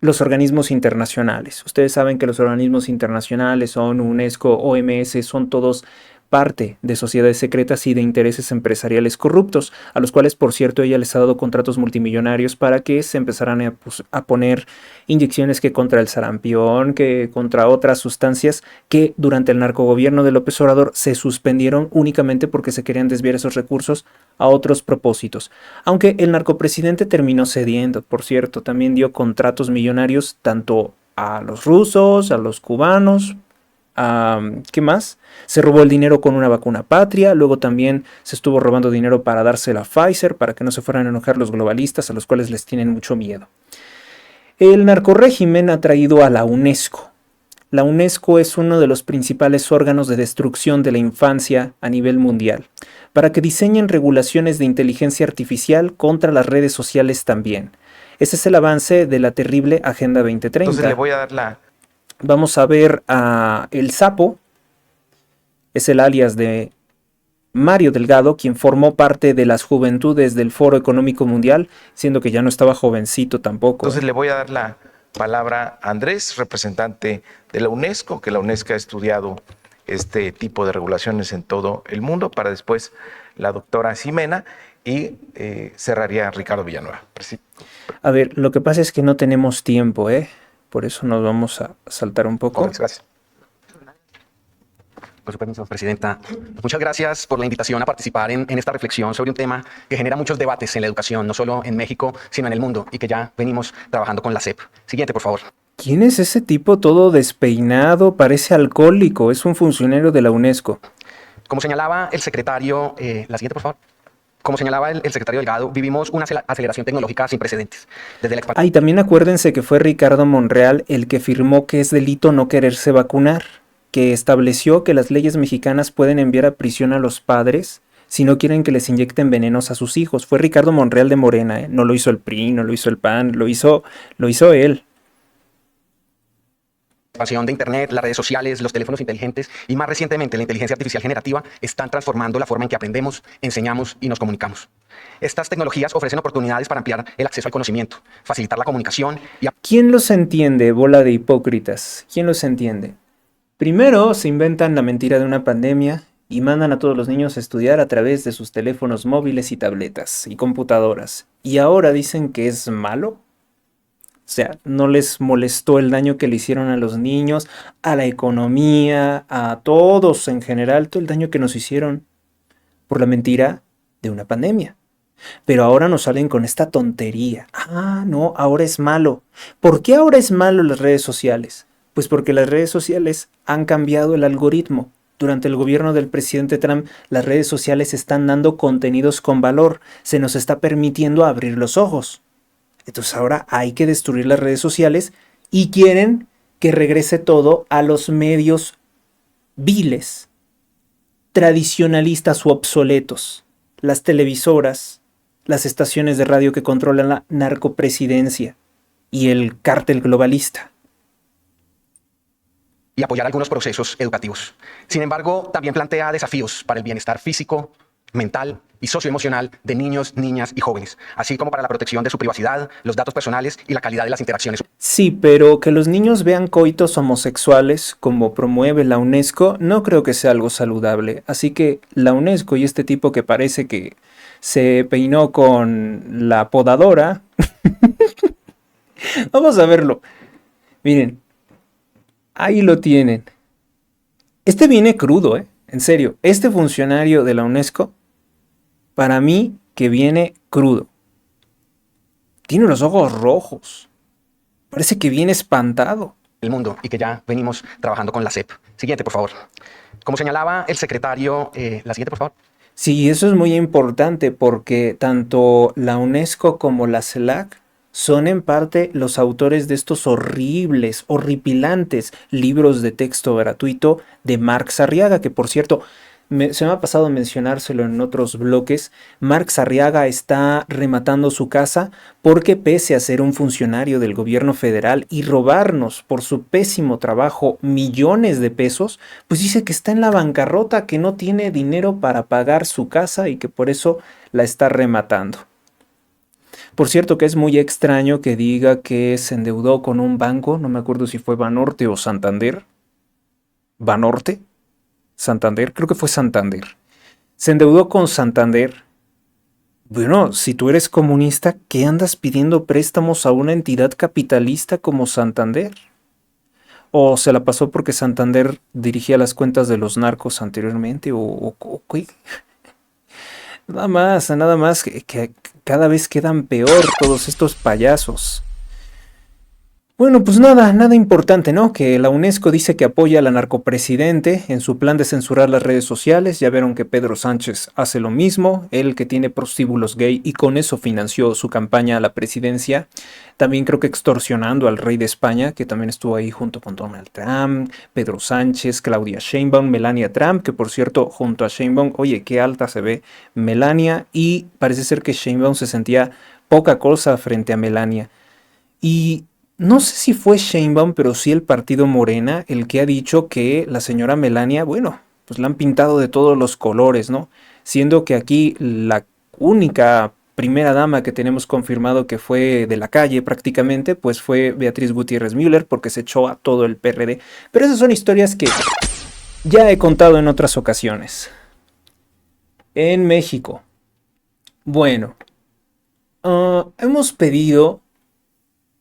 [SPEAKER 1] los organismos internacionales. Ustedes saben que los organismos internacionales son UNESCO, OMS, son todos parte de sociedades secretas y de intereses empresariales corruptos, a los cuales, por cierto, ella les ha dado contratos multimillonarios para que se empezaran a poner inyecciones que contra el sarampión, que contra otras sustancias que durante el narcogobierno de López Obrador se suspendieron únicamente porque se querían desviar esos recursos a otros propósitos. Aunque el narcopresidente terminó cediendo, por cierto, también dio contratos millonarios tanto a los rusos, a los cubanos. ¿Qué más? Se robó el dinero con una vacuna patria, luego también se estuvo robando dinero para dársela a Pfizer, para que no se fueran a enojar los globalistas, a los cuales les tienen mucho miedo. El narcorrégimen ha traído a la UNESCO. La UNESCO es uno de los principales órganos de destrucción de la infancia a nivel mundial, para que diseñen regulaciones de inteligencia artificial contra las redes sociales también. Ese es el avance de la terrible Agenda 2030.
[SPEAKER 5] Entonces le voy a dar
[SPEAKER 1] Vamos a ver a El Sapo, es el alias de Mario Delgado, quien formó parte de las juventudes del Foro Económico Mundial, siendo que ya no estaba jovencito tampoco.
[SPEAKER 5] Entonces le voy a dar la palabra a Andrés, representante de la UNESCO, que la UNESCO ha estudiado este tipo de regulaciones en todo el mundo, para después la doctora Ximena, y cerraría Ricardo Villanueva.
[SPEAKER 1] A ver, lo que pasa es que no tenemos tiempo, ¿eh? Por eso nos vamos a saltar un poco.
[SPEAKER 5] Gracias.
[SPEAKER 6] Con su permiso, Presidenta. Muchas gracias por la invitación a participar en esta reflexión sobre un tema que genera muchos debates en la educación, no solo en México, sino en el mundo, y que ya venimos trabajando con la SEP. Siguiente, por favor.
[SPEAKER 1] ¿Quién es ese tipo todo despeinado? Parece alcohólico. Es un funcionario de la UNESCO.
[SPEAKER 6] Como señalaba el secretario, la siguiente, por favor. Como señalaba el secretario Delgado, vivimos una aceleración tecnológica sin precedentes. Desde la
[SPEAKER 1] Ah, y también acuérdense que fue Ricardo Monreal el que firmó que es delito no quererse vacunar, que estableció que las leyes mexicanas pueden enviar a prisión a los padres si no quieren que les inyecten venenos a sus hijos. Fue Ricardo Monreal de Morena, ¿eh? No lo hizo el PRI, no lo hizo el PAN, lo hizo él.
[SPEAKER 6] expansión de Internet, las redes sociales, los teléfonos inteligentes y más recientemente la inteligencia artificial generativa están transformando la forma en que aprendemos, enseñamos y nos comunicamos. Estas tecnologías ofrecen oportunidades para ampliar el acceso al conocimiento, facilitar la comunicación y
[SPEAKER 1] ¿Quién los entiende, bola de hipócritas? ¿Quién los entiende? Primero se inventan la mentira de una pandemia y mandan a todos los niños a estudiar a través de sus teléfonos móviles y tabletas y computadoras. ¿Y ahora dicen que es malo? O sea, ¿no les molestó el daño que le hicieron a los niños, a la economía, a todos en general, todo el daño que nos hicieron por la mentira de una pandemia? Pero ahora nos salen con esta tontería. Ah, no, ahora es malo. ¿Por qué ahora es malo las redes sociales? Pues porque las redes sociales han cambiado el algoritmo. Durante el gobierno del presidente Trump, las redes sociales están dando contenidos con valor. Se nos está permitiendo abrir los ojos. Entonces ahora hay que destruir las redes sociales y quieren que regrese todo a los medios viles, tradicionalistas u obsoletos, las televisoras, las estaciones de radio que controlan la narcopresidencia y el cártel globalista.
[SPEAKER 6] y apoyar algunos procesos educativos. Sin embargo, también plantea desafíos para el bienestar físico, mental y socioemocional de niños, niñas y jóvenes, así como para la protección de su privacidad, los datos personales y la calidad de las interacciones.
[SPEAKER 1] Sí, pero que los niños vean coitos homosexuales, como promueve la UNESCO, no creo que sea algo saludable. Así que la UNESCO y este tipo que parece que se peinó con la podadora... Vamos a verlo. Miren, ahí lo tienen. Este viene crudo, ¿eh? En serio, este funcionario de la UNESCO, para mí que viene crudo. Tiene los ojos rojos. Parece que viene espantado.
[SPEAKER 6] El mundo y que ya venimos trabajando con la SEP. Siguiente, por favor. Como señalaba el secretario, la siguiente, por favor.
[SPEAKER 1] Sí, eso es muy importante porque tanto la UNESCO como la CELAC son en parte los autores de estos horribles, horripilantes libros de texto gratuito de Marx Arriaga, que por cierto, se me ha pasado mencionárselo en otros bloques. Marx Arriaga está rematando su casa porque pese a ser un funcionario del gobierno federal y robarnos por su pésimo trabajo millones de pesos, pues dice que está en la bancarrota, que no tiene dinero para pagar su casa y que por eso la está rematando. Por cierto que es muy extraño que diga que se endeudó con un banco, no me acuerdo si fue Banorte o Santander. ¿Banorte? Santander, creo que fue Santander. Se endeudó con Santander. Bueno, si tú eres comunista, ¿qué andas pidiendo préstamos a una entidad capitalista como Santander? ¿O se la pasó porque Santander dirigía las cuentas de los narcos anteriormente? ¿O qué? Nada más que cada vez quedan peor todos estos payasos. Bueno, pues nada importante, ¿no? Que la UNESCO dice que apoya al narcopresidente en su plan de censurar las redes sociales. Ya vieron que Pedro Sánchez hace lo mismo, él que tiene prostíbulos gay y con eso financió su campaña a la presidencia. También creo que extorsionando al rey de España, que también estuvo ahí junto con Donald Trump, Pedro Sánchez, Claudia Sheinbaum, Melania Trump, que por cierto, junto a Sheinbaum, oye, qué alta se ve Melania, y parece ser que Sheinbaum se sentía poca cosa frente a Melania. Y no sé si fue Sheinbaum, pero sí el partido Morena, el que ha dicho que la señora Melania, bueno, pues la han pintado de todos los colores, ¿no? Siendo que aquí la única primera dama que tenemos confirmado que fue de la calle prácticamente, pues fue Beatriz Gutiérrez Müller, porque se echó a todo el PRD. Pero esas son historias que ya he contado en otras ocasiones. En México, Bueno, hemos pedido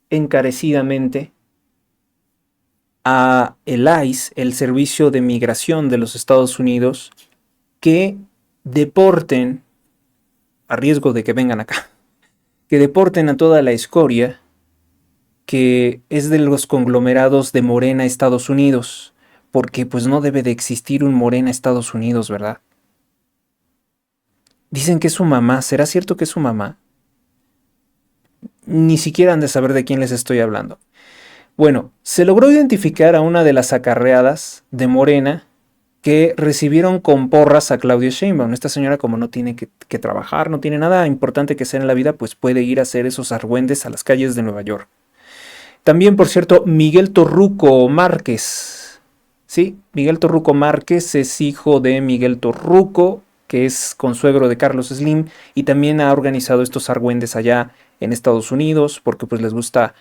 [SPEAKER 1] encarecidamente a el ICE, el Servicio de Migración de los Estados Unidos, que deporten, a riesgo de que vengan acá, que deporten a toda la escoria que es de los conglomerados de Morena Estados Unidos, porque pues no debe de existir un Morena Estados Unidos, ¿verdad? Dicen que es su mamá, ¿será cierto que es su mamá? Ni siquiera han de saber de quién les estoy hablando. Bueno, se logró identificar a una de las acarreadas de Morena que recibieron con porras a Claudia Sheinbaum. Esta señora, como no tiene que trabajar, no tiene nada importante que hacer en la vida, pues puede ir a hacer esos argüendes a las calles de Nueva York. También, por cierto, Miguel Torruco Márquez. Sí, Miguel Torruco Márquez es hijo de Miguel Torruco, que es consuegro de Carlos Slim, y también ha organizado estos argüendes allá en Estados Unidos, porque pues les gusta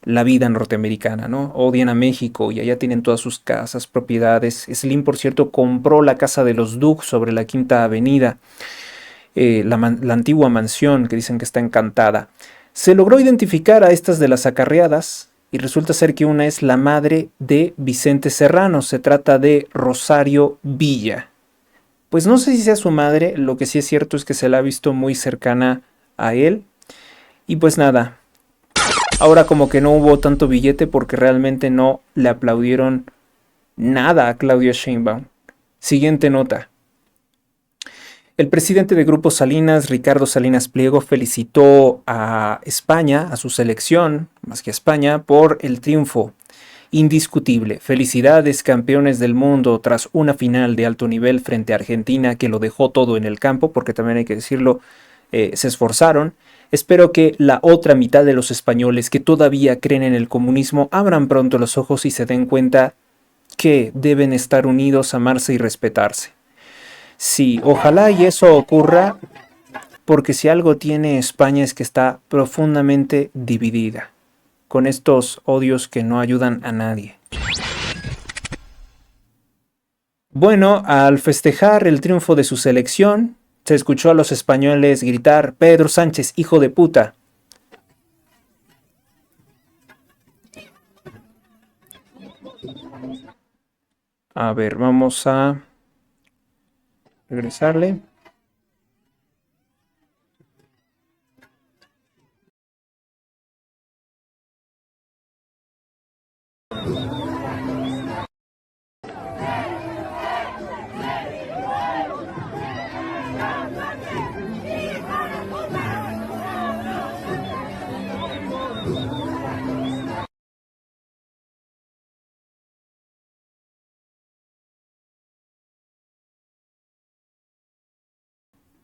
[SPEAKER 1] la vida norteamericana, ¿no? Odian a México y allá tienen todas sus casas, propiedades. Slim, por cierto, compró la casa de los Duke sobre la Quinta Avenida, la antigua mansión que dicen que está encantada. Se logró identificar a estas de las acarreadas y resulta ser que una es la madre de Vicente Serrano. Se trata de Rosario Villa. Pues no sé si sea su madre, lo que sí es cierto es que se la ha visto muy cercana a él. Y pues nada, ahora como que no hubo tanto billete porque realmente no le aplaudieron nada a Claudia Sheinbaum. Siguiente nota. El presidente de Grupo Salinas, Ricardo Salinas Pliego, felicitó a España, a su selección, más que a España, por el triunfo indiscutible. Felicidades, campeones del mundo, tras una final de alto nivel frente a Argentina que lo dejó todo en el campo, porque también hay que decirlo, se esforzaron. Espero que la otra mitad de los españoles que todavía creen en el comunismo abran pronto los ojos y se den cuenta que deben estar unidos, amarse y respetarse. Sí, ojalá y eso ocurra, porque si algo tiene España es que está profundamente dividida, con estos odios que no ayudan a nadie. Bueno, al festejar el triunfo de su selección, se escuchó a los españoles gritar: Pedro Sánchez, hijo de puta. A ver, vamos a regresarle.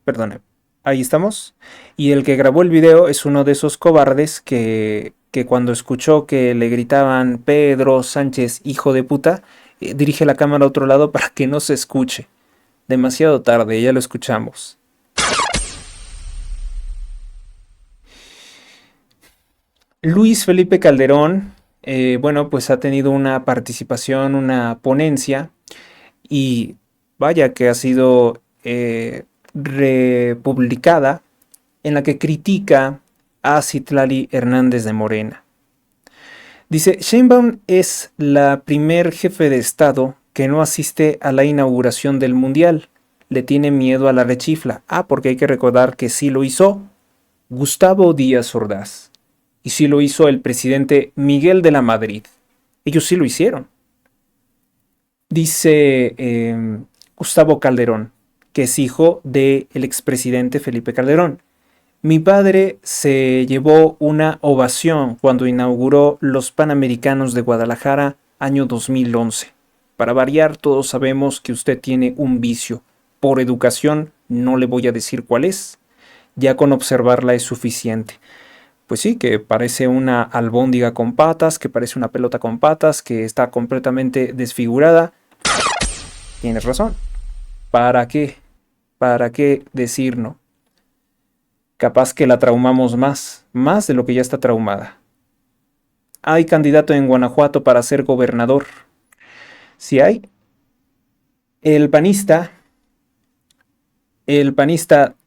[SPEAKER 1] Perdone, ahí estamos. Y el que grabó el video es uno de esos cobardes que cuando escuchó que le gritaban Pedro Sánchez, hijo de puta, dirige la cámara a otro lado para que no se escuche. Demasiado tarde, ya lo escuchamos. Luis Felipe Calderón, bueno, pues ha tenido una participación, una ponencia, y vaya que ha sido republicada, en la que critica a Citlali Hernández de Morena. Dice: Sheinbaum es la primer jefe de Estado que no asiste a la inauguración del Mundial. Le tiene miedo a la rechifla. Porque hay que recordar que sí lo hizo Gustavo Díaz Ordaz. Y sí lo hizo el presidente Miguel de la Madrid. Ellos sí lo hicieron. Dice Gustavo Calderón, que es hijo del expresidente Felipe Calderón. Mi padre se llevó una ovación cuando inauguró los Panamericanos de Guadalajara, año 2011. Para variar, todos sabemos que usted tiene un vicio. Por educación, no le voy a decir cuál es. Ya con observarla es suficiente. Pues sí, que parece una albóndiga con patas, que parece una pelota con patas, que está completamente desfigurada. Tienes razón. ¿Para qué? ¿Para qué decir no? Capaz que la traumamos más de lo que ya está traumada. Hay candidato en Guanajuato para ser gobernador. ¿Sí hay? El panista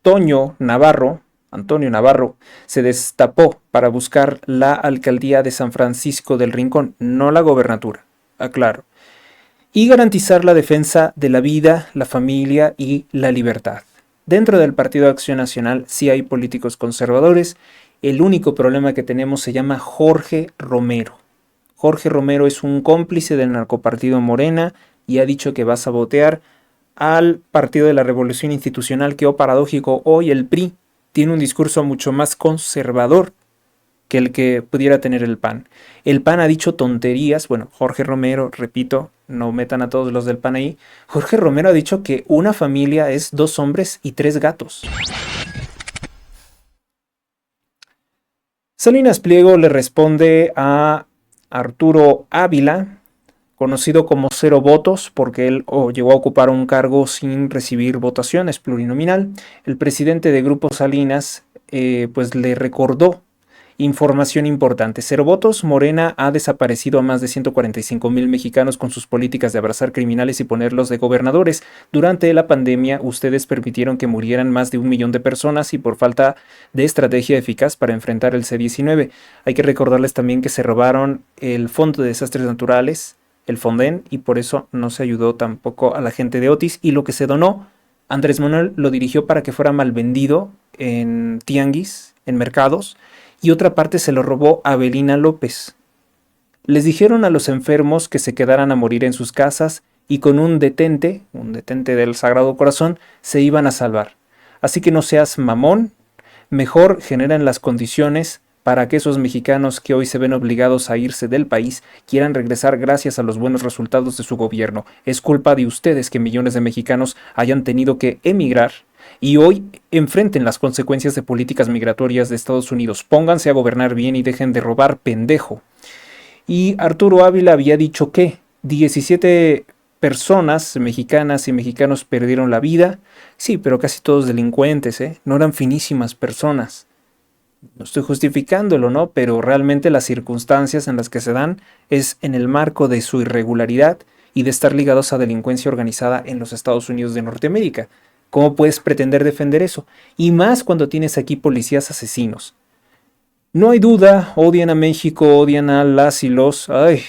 [SPEAKER 1] Antonio Navarro, se destapó para buscar la alcaldía de San Francisco del Rincón, no la gobernatura, aclaro, y garantizar la defensa de la vida, la familia y la libertad. Dentro del Partido Acción Nacional sí hay políticos conservadores. El único problema que tenemos se llama Jorge Romero. Jorge Romero es un cómplice del narcopartido Morena y ha dicho que va a sabotear al Partido de la Revolución Institucional, que, oh paradójico, hoy el PRI tiene un discurso mucho más conservador que el que pudiera tener el PAN. El PAN ha dicho tonterías. Bueno, Jorge Romero, repito, no metan a todos los del PAN ahí. Jorge Romero ha dicho que una familia es 2 hombres y 3 gatos. Salinas Pliego le responde a Arturo Ávila, conocido como Cero Votos, porque él llegó a ocupar un cargo sin recibir votaciones, plurinominal. El presidente de Grupo Salinas pues le recordó información importante. Cero Votos, Morena ha desaparecido a más de 145,000 mexicanos con sus políticas de abrazar criminales y ponerlos de gobernadores. Durante la pandemia, ustedes permitieron que murieran más de 1 millón de personas y por falta de estrategia eficaz para enfrentar el C-19. Hay que recordarles también que se robaron el Fondo de Desastres Naturales, el Fonden, y por eso no se ayudó tampoco a la gente de Otis, y lo que se donó, Andrés Manuel lo dirigió para que fuera mal vendido en tianguis, en mercados, y otra parte se lo robó Avelina López. Les dijeron a los enfermos que se quedaran a morir en sus casas y con un detente del Sagrado Corazón, se iban a salvar. Así que no seas mamón, mejor generan las condiciones para que esos mexicanos que hoy se ven obligados a irse del país quieran regresar gracias a los buenos resultados de su gobierno. Es culpa de ustedes que millones de mexicanos hayan tenido que emigrar y hoy enfrenten las consecuencias de políticas migratorias de Estados Unidos. Pónganse a gobernar bien y dejen de robar, pendejo. Y Arturo Ávila había dicho que 17 personas mexicanas y mexicanos perdieron la vida. Sí, pero casi todos delincuentes, no eran finísimas personas. No estoy justificándolo, ¿no? Pero realmente las circunstancias en las que se dan es en el marco de su irregularidad y de estar ligados a delincuencia organizada en los Estados Unidos de Norteamérica. ¿Cómo puedes pretender defender eso? Y más cuando tienes aquí policías asesinos. No hay duda, odian a México, odian a las y los... Ay,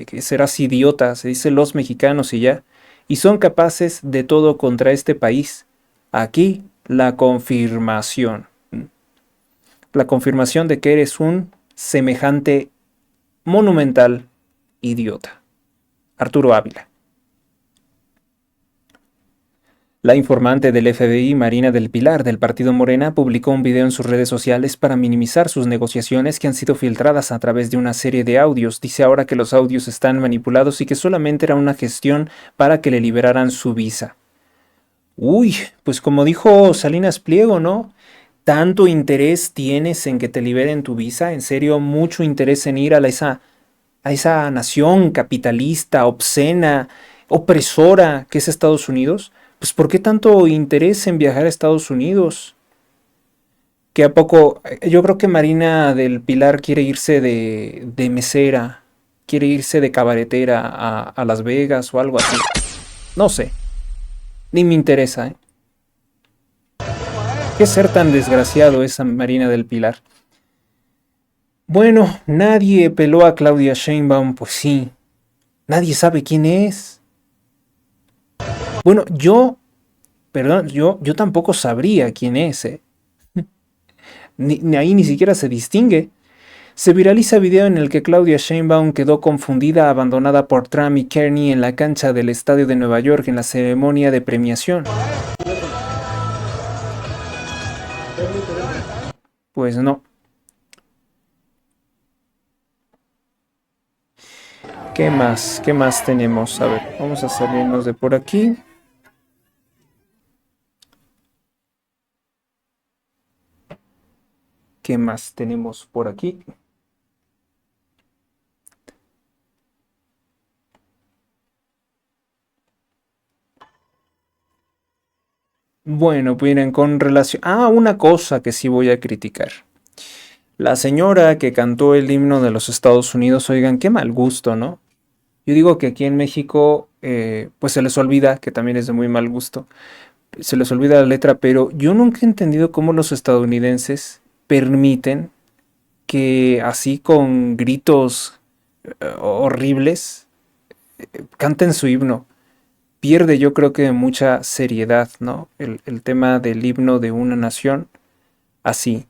[SPEAKER 1] que serás idiota, se dice los mexicanos y ya. Y son capaces de todo contra este país. Aquí la confirmación. La confirmación de que eres un semejante monumental idiota. Arturo Ávila. La informante del FBI, Marina del Pilar, del partido Morena, publicó un video en sus redes sociales para minimizar sus negociaciones que han sido filtradas a través de una serie de audios. Dice ahora que los audios están manipulados y que solamente era una gestión para que le liberaran su visa. Uy, pues como dijo Salinas Pliego, ¿no? ¿Tanto interés tienes en que te liberen tu visa? ¿En serio mucho interés en ir a esa nación capitalista, obscena, opresora que es Estados Unidos? Pues ¿por qué tanto interés en viajar a Estados Unidos? ¿Que a poco? Yo creo que Marina del Pilar quiere irse de mesera, quiere irse de cabaretera a Las Vegas o algo así. No sé, ni me interesa, ¿eh? ¿Qué ser tan desgraciado esa Marina del Pilar? Bueno, nadie peló a Claudia Sheinbaum, pues sí. Nadie sabe quién es. Bueno, yo tampoco sabría quién es, ¿eh? Ahí ni siquiera se distingue. Se viraliza video en el que Claudia Sheinbaum quedó confundida, abandonada por Trump y Kearney en la cancha del estadio de Nueva York en la ceremonia de premiación. Pues no. ¿Qué más? ¿Qué más tenemos? A ver, vamos a salirnos de por aquí. ¿Qué más tenemos por aquí? Bueno, miren, con relación... una cosa que sí voy a criticar. La señora que cantó el himno de los Estados Unidos, oigan, qué mal gusto, ¿no? Yo digo que aquí en México, pues se les olvida que también es de muy mal gusto. se les olvida la letra, pero yo nunca he entendido cómo los estadounidenses permiten que así con gritos horribles canten su himno. Pierde, yo creo que mucha seriedad, ¿no? El tema del himno de una nación así.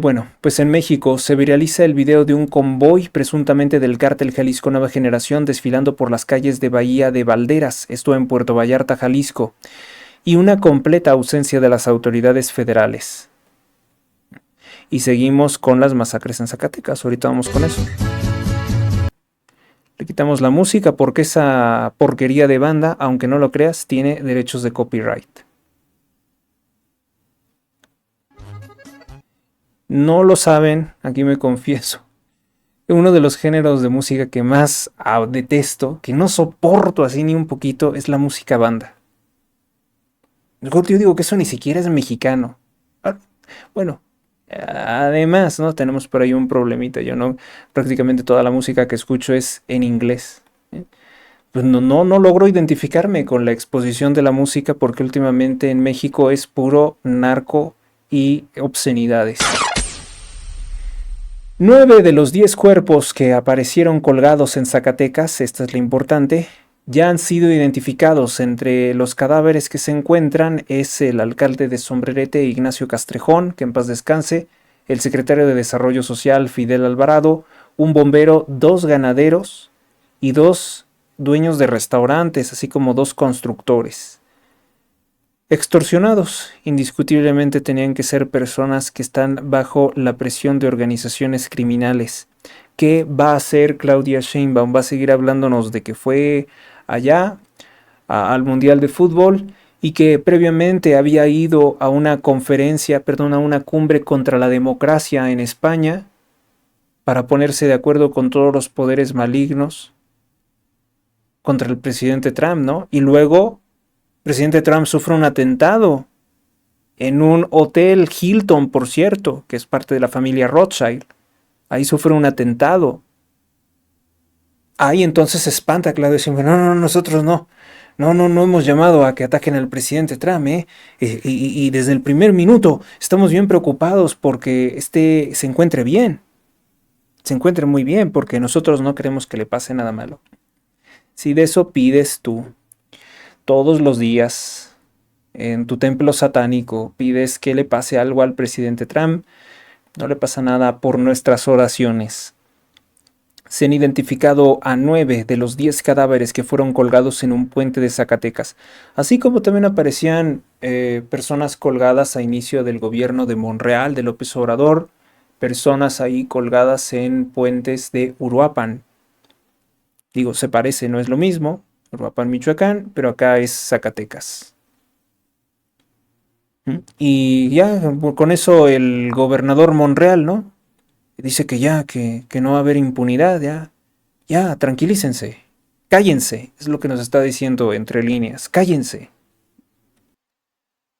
[SPEAKER 1] Bueno, pues en México se viraliza el video de un convoy presuntamente del cártel Jalisco Nueva Generación desfilando por las calles de Bahía de Valderas, esto en Puerto Vallarta, Jalisco, y una completa ausencia de las autoridades federales. Y seguimos con las masacres en Zacatecas, ahorita vamos con eso. Le quitamos la música porque esa porquería de banda, aunque no lo creas, tiene derechos de copyright. No lo saben, aquí me confieso. Uno de los géneros de música que más detesto, que no soporto así ni un poquito, es la música banda. Yo digo que eso ni siquiera es mexicano. Bueno, además, ¿no? Tenemos por ahí un problemita. Yo no, prácticamente toda la música que escucho es en inglés. Pues no logro identificarme con la exposición de la música porque últimamente en México es puro narco y obscenidades. 9 de los 10 cuerpos que aparecieron colgados en Zacatecas, esta es la importante, ya han sido identificados. Entre los cadáveres que se encuentran es el alcalde de Sombrerete, Ignacio Castrejón, que en paz descanse, el secretario de Desarrollo Social, Fidel Alvarado, un bombero, 2 ganaderos y 2 dueños de restaurantes, así como 2 constructores. Extorsionados, indiscutiblemente tenían que ser personas que están bajo la presión de organizaciones criminales. ¿Qué va a hacer Claudia Sheinbaum? Va a seguir hablándonos de que fue allá al Mundial de Fútbol y que previamente había ido a una conferencia, a una cumbre contra la democracia en España para ponerse de acuerdo con todos los poderes malignos contra el presidente Trump, ¿no? Y luego presidente Trump sufre un atentado en un hotel Hilton, por cierto, que es parte de la familia Rothschild. Ahí sufre un atentado. Ahí entonces se espanta Claudia Sheinbaum. No, nosotros no. No hemos llamado a que ataquen al presidente Trump, ¿eh? Y desde el primer minuto estamos bien preocupados porque se encuentre bien. Se encuentre muy bien porque nosotros no queremos que le pase nada malo. Si de eso pides tú todos los días en tu templo satánico, pides que le pase algo al presidente Trump, no le pasa nada por nuestras oraciones. Se han identificado a 9 de los 10 cadáveres que fueron colgados en un puente de Zacatecas, así como también aparecían personas colgadas a inicio del gobierno de Monreal, de López Obrador, personas ahí colgadas en puentes de Uruapan. Digo, se parece, no es lo mismo, Uruapan, Michoacán, pero acá es Zacatecas. Y ya, con eso el gobernador Monreal, ¿no? Dice que ya, que no va a haber impunidad, ya, tranquilícense, cállense, es lo que nos está diciendo entre líneas, cállense.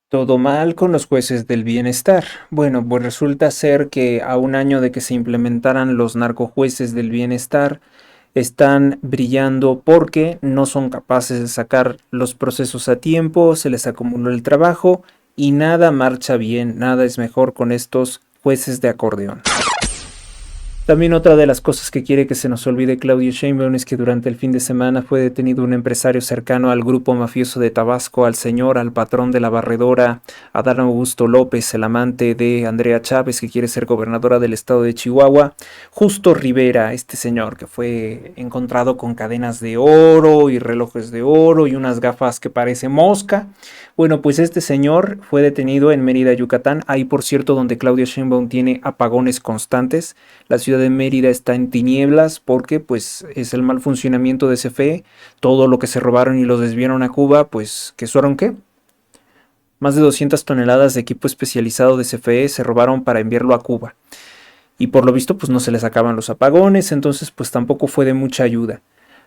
[SPEAKER 1] Todo mal con los jueces del bienestar. Bueno, pues resulta ser que a un año de que se implementaran los narcojueces del bienestar, están brillando porque no son capaces de sacar los procesos a tiempo, se les acumuló el trabajo y nada marcha bien, nada es mejor con estos jueces de acordeón. También otra de las cosas que quiere que se nos olvide Claudia Sheinbaum es que durante el fin de semana fue detenido un empresario cercano al grupo mafioso de Tabasco, al patrón de la barredora, Adán Augusto López, el amante de Andrea Chávez, que quiere ser gobernadora del estado de Chihuahua, Justo Rivera, este señor que fue encontrado con cadenas de oro y relojes de oro y unas gafas que parece mosca. Bueno, pues este señor fue detenido en Mérida, Yucatán, ahí por cierto donde Claudia Sheinbaum tiene apagones constantes. La ciudad de Mérida está en tinieblas porque pues es el mal funcionamiento de CFE, todo lo que se robaron y los desviaron a Cuba, pues ¿qué fueron qué? Más de 200 toneladas de equipo especializado de CFE se robaron para enviarlo a Cuba. Y por lo visto pues no se les acaban los apagones, entonces pues tampoco fue de mucha ayuda.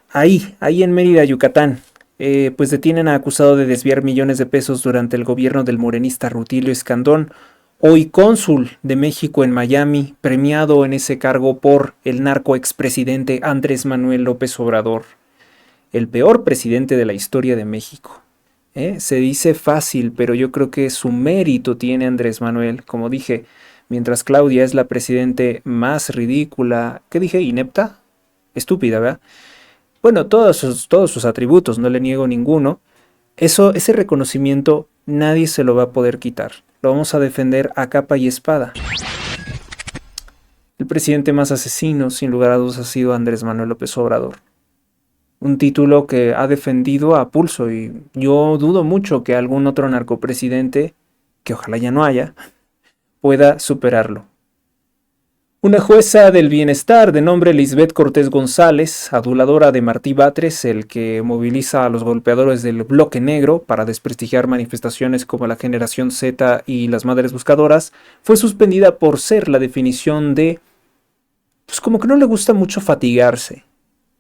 [SPEAKER 1] Ahí en Mérida, Yucatán, pues detienen a acusado de desviar millones de pesos durante el gobierno del morenista Rutilio Escandón, hoy cónsul de México en Miami, premiado en ese cargo por el narco expresidente Andrés Manuel López Obrador. el peor presidente de la historia de México. Se dice fácil, pero yo creo que su mérito tiene Andrés Manuel. Como dije, mientras Claudia es la presidente más ridícula, ¿qué dije? ¿Inepta? Estúpida, ¿verdad? Bueno, todos sus atributos, no le niego ninguno. Ese reconocimiento nadie se lo va a poder quitar. Lo vamos a defender a capa y espada. El presidente más asesino, sin lugar a dudas, ha sido Andrés Manuel López Obrador. Un título que ha defendido a pulso, y yo dudo mucho que algún otro narcopresidente, que ojalá ya no haya, pueda superarlo. Una jueza del bienestar de nombre Lisbeth Cortés González, aduladora de Martí Batres, el que moviliza a los golpeadores del Bloque Negro para desprestigiar manifestaciones como la Generación Z y las Madres Buscadoras, fue suspendida por ser la definición de, pues como que no le gusta mucho fatigarse,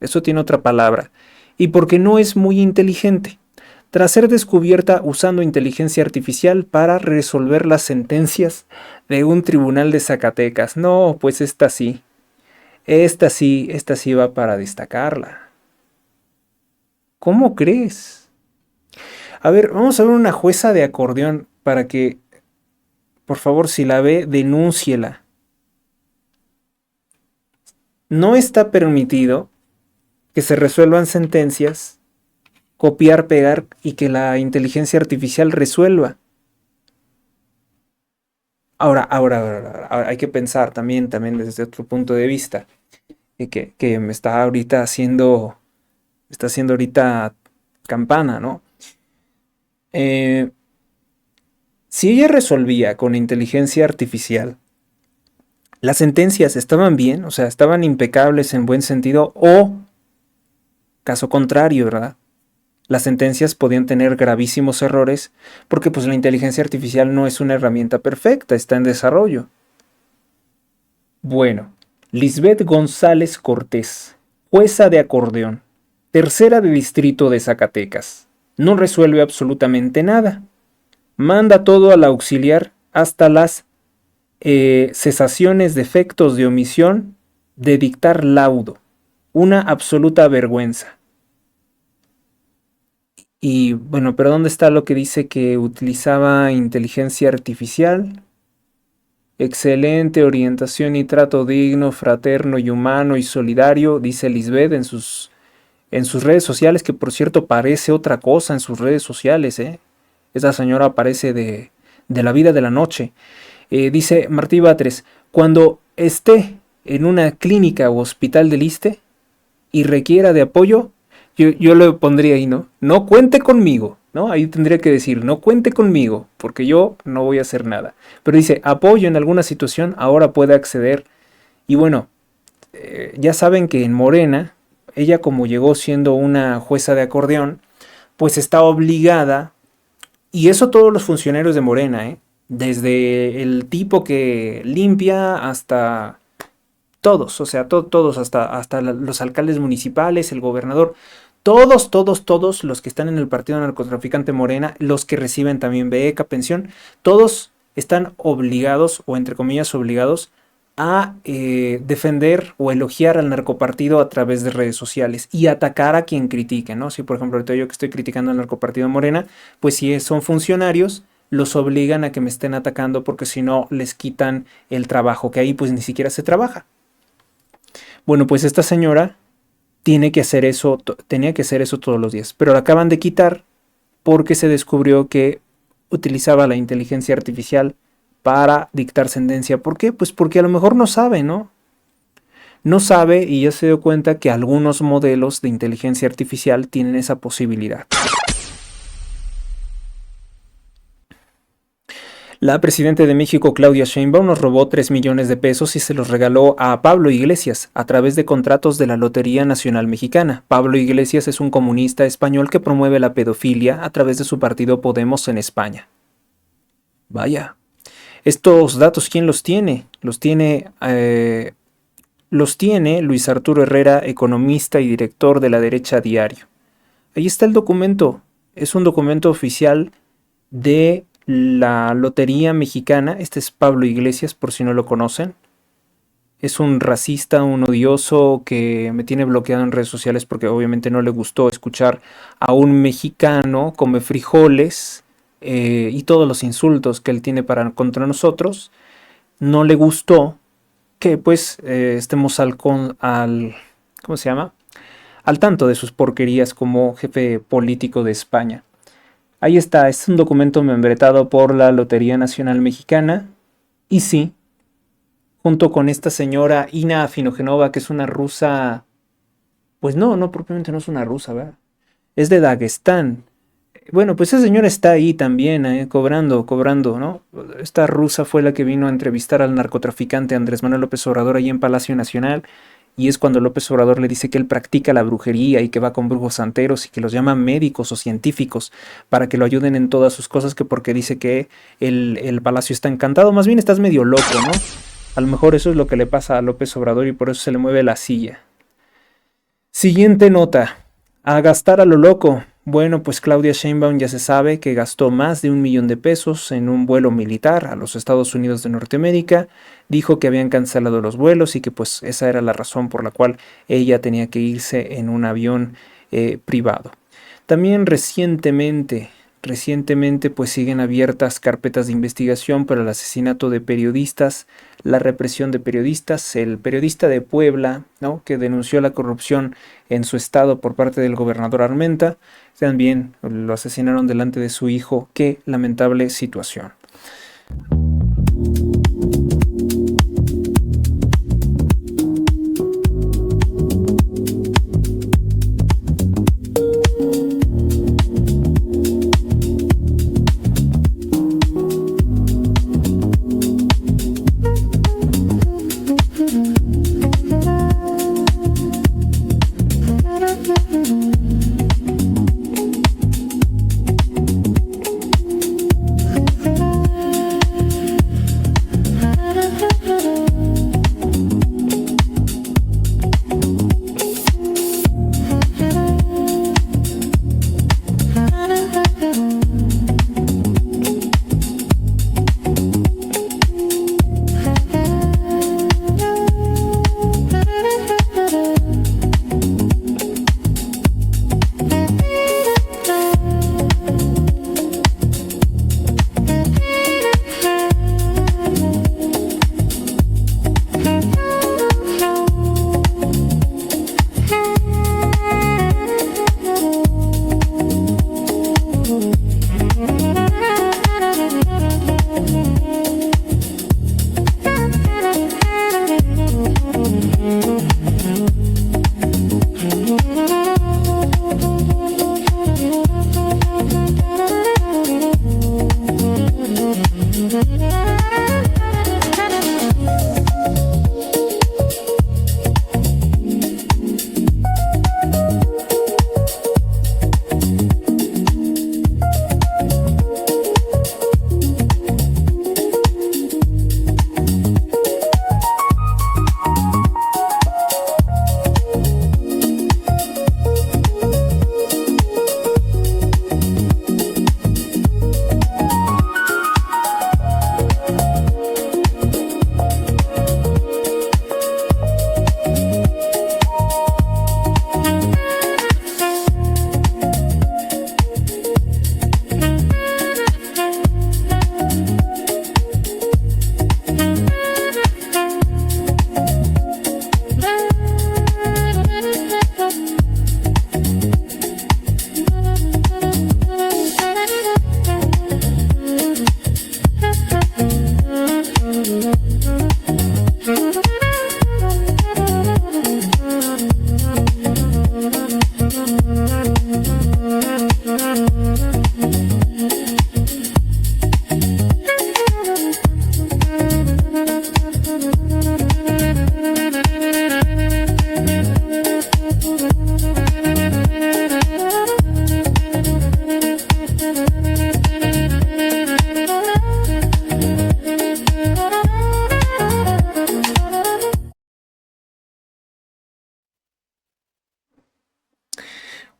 [SPEAKER 1] eso tiene otra palabra, y porque no es muy inteligente, tras ser descubierta usando inteligencia artificial para resolver las sentencias de un tribunal de Zacatecas. No, pues esta sí va para destacarla. ¿Cómo crees? A ver, vamos a ver una jueza de acordeón para que, por favor, si la ve, denúnciela. No está permitido que se resuelvan sentencias, copiar, pegar y que la inteligencia artificial resuelva. Ahora, hay que pensar también desde otro punto de vista, que me está haciendo ahorita campana, ¿no? Si ella resolvía con inteligencia artificial, las sentencias estaban bien, o sea, estaban impecables en buen sentido, o caso contrario, ¿verdad? Las sentencias podían tener gravísimos errores porque pues la inteligencia artificial no es una herramienta perfecta, está en desarrollo. Bueno, Lisbeth González Cortés, jueza de acordeón, tercera de distrito de Zacatecas, no resuelve absolutamente nada. Manda todo al auxiliar hasta las cesaciones de efectos de omisión de dictar laudo. Una absoluta vergüenza. Y bueno, pero ¿dónde está lo que dice que utilizaba inteligencia artificial? Excelente orientación y trato digno, fraterno y humano y solidario, dice Lisbeth en sus redes sociales, que por cierto parece otra cosa en sus redes sociales, ¿eh? Esa señora parece de la vida de la noche. Dice Martí Batres, cuando esté en una clínica o hospital del ISSSTE y requiera de apoyo, yo lo pondría ahí, ¿no? No cuente conmigo, ¿no? Ahí tendría que decir, no cuente conmigo, porque yo no voy a hacer nada. Pero dice, apoyo en alguna situación, ahora puede acceder. Y bueno, ya saben que en Morena, ella como llegó siendo una jueza de acordeón, pues está obligada, y eso todos los funcionarios de Morena, desde el tipo que limpia hasta todos, o sea, todos, hasta los alcaldes municipales, el gobernador, todos los que están en el partido narcotraficante Morena, los que reciben también beca, pensión, todos están obligados, o entre comillas obligados, a defender o elogiar al narcopartido a través de redes sociales y atacar a quien critique, ¿no? Si por ejemplo ahorita yo que estoy criticando al narcopartido Morena, pues si son funcionarios, los obligan a que me estén atacando porque si no les quitan el trabajo, que ahí pues ni siquiera se trabaja. Bueno, pues esta señora tenía que hacer eso todos los días, pero la acaban de quitar porque se descubrió que utilizaba la inteligencia artificial para dictar sentencia. ¿Por qué? Pues porque a lo mejor no sabe, ¿no? No sabe y ya se dio cuenta que algunos modelos de inteligencia artificial tienen esa posibilidad. La presidenta de México, Claudia Sheinbaum, nos robó 3 millones de pesos y se los regaló a Pablo Iglesias a través de contratos de la Lotería Nacional Mexicana. Pablo Iglesias es un comunista español que promueve la pedofilia a través de su partido Podemos en España. Vaya, estos datos, ¿quién los tiene? Los tiene Luis Arturo Herrera, economista y director de La Derecha Diario. Ahí está el documento, es un documento oficial de la Lotería Mexicana. Este es Pablo Iglesias, por si no lo conocen. Es un racista, un odioso que me tiene bloqueado en redes sociales porque obviamente no le gustó escuchar a un mexicano come frijoles y todos los insultos que él tiene para contra nosotros. No le gustó que pues estemos ¿cómo se llama? Al tanto de sus porquerías como jefe político de España. Ahí está, es un documento membretado por la Lotería Nacional Mexicana y sí, junto con esta señora Ina Afinogenova, que es una rusa, pues no, propiamente no es una rusa, ¿verdad? Es de Dagestán. Bueno, pues esa señora está ahí también, cobrando, ¿no? Esta rusa fue la que vino a entrevistar al narcotraficante Andrés Manuel López Obrador ahí en Palacio Nacional, y es cuando López Obrador le dice que él practica la brujería y que va con brujos santeros y que los llama médicos o científicos para que lo ayuden en todas sus cosas, que porque dice que el palacio está encantado. Más bien estás medio loco, ¿no? A lo mejor eso es lo que le pasa a López Obrador y por eso se le mueve la silla. Siguiente nota. A gastar a lo loco. Bueno, pues Claudia Sheinbaum ya se sabe que gastó más de 1 millón de pesos en un vuelo militar a los Estados Unidos de Norteamérica. Dijo que habían cancelado los vuelos y que pues esa era la razón por la cual ella tenía que irse en un avión privado. También recientemente pues siguen abiertas carpetas de investigación por el asesinato de periodistas, la represión de periodistas. El periodista de Puebla, ¿no?, que denunció la corrupción en su estado por parte del gobernador Armenta, también lo asesinaron delante de su hijo. Qué lamentable situación.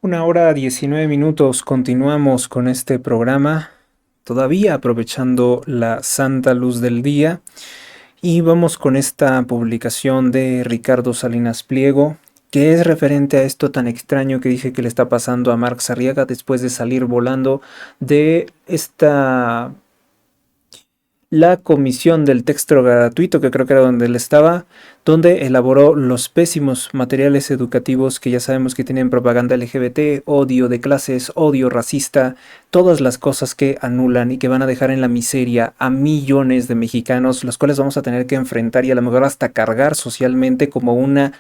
[SPEAKER 1] Una hora 19 minutos, continuamos con este programa, todavía aprovechando la santa luz del día. Y vamos con esta publicación de Ricardo Salinas Pliego, que es referente a esto tan extraño que dije que le está pasando a Marx Arriaga después de salir volando de la comisión del texto gratuito, que creo que era donde él estaba, donde elaboró los pésimos materiales educativos que ya sabemos que tienen propaganda LGBT, odio de clases, odio racista, todas las cosas que anulan y que van a dejar en la miseria a millones de mexicanos, los cuales vamos a tener que enfrentar y a lo mejor hasta cargar socialmente como una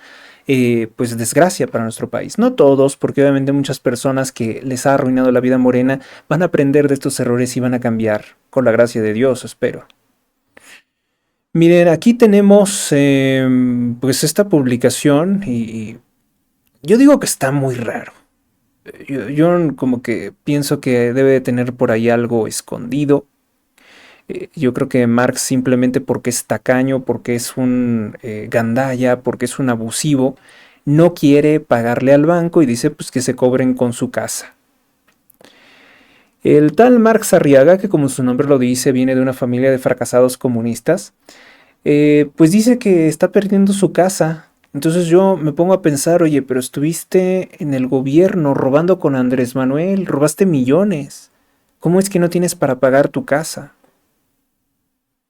[SPEAKER 1] pues desgracia para nuestro país. No todos, porque obviamente muchas personas que les ha arruinado la vida Morena van a aprender de estos errores y van a cambiar, con la gracia de Dios, espero. Miren, aquí tenemos pues esta publicación y yo digo que está muy raro. Yo como que pienso que debe de tener por ahí algo escondido. Yo creo que Marx simplemente porque es tacaño, porque es un gandalla, porque es un abusivo, no quiere pagarle al banco y dice pues que se cobren con su casa. El tal Marx Arriaga, que como su nombre lo dice, viene de una familia de fracasados comunistas, pues dice que está perdiendo su casa. Entonces yo me pongo a pensar, oye, pero estuviste en el gobierno robando con Andrés Manuel, robaste millones. ¿Cómo es que no tienes para pagar tu casa?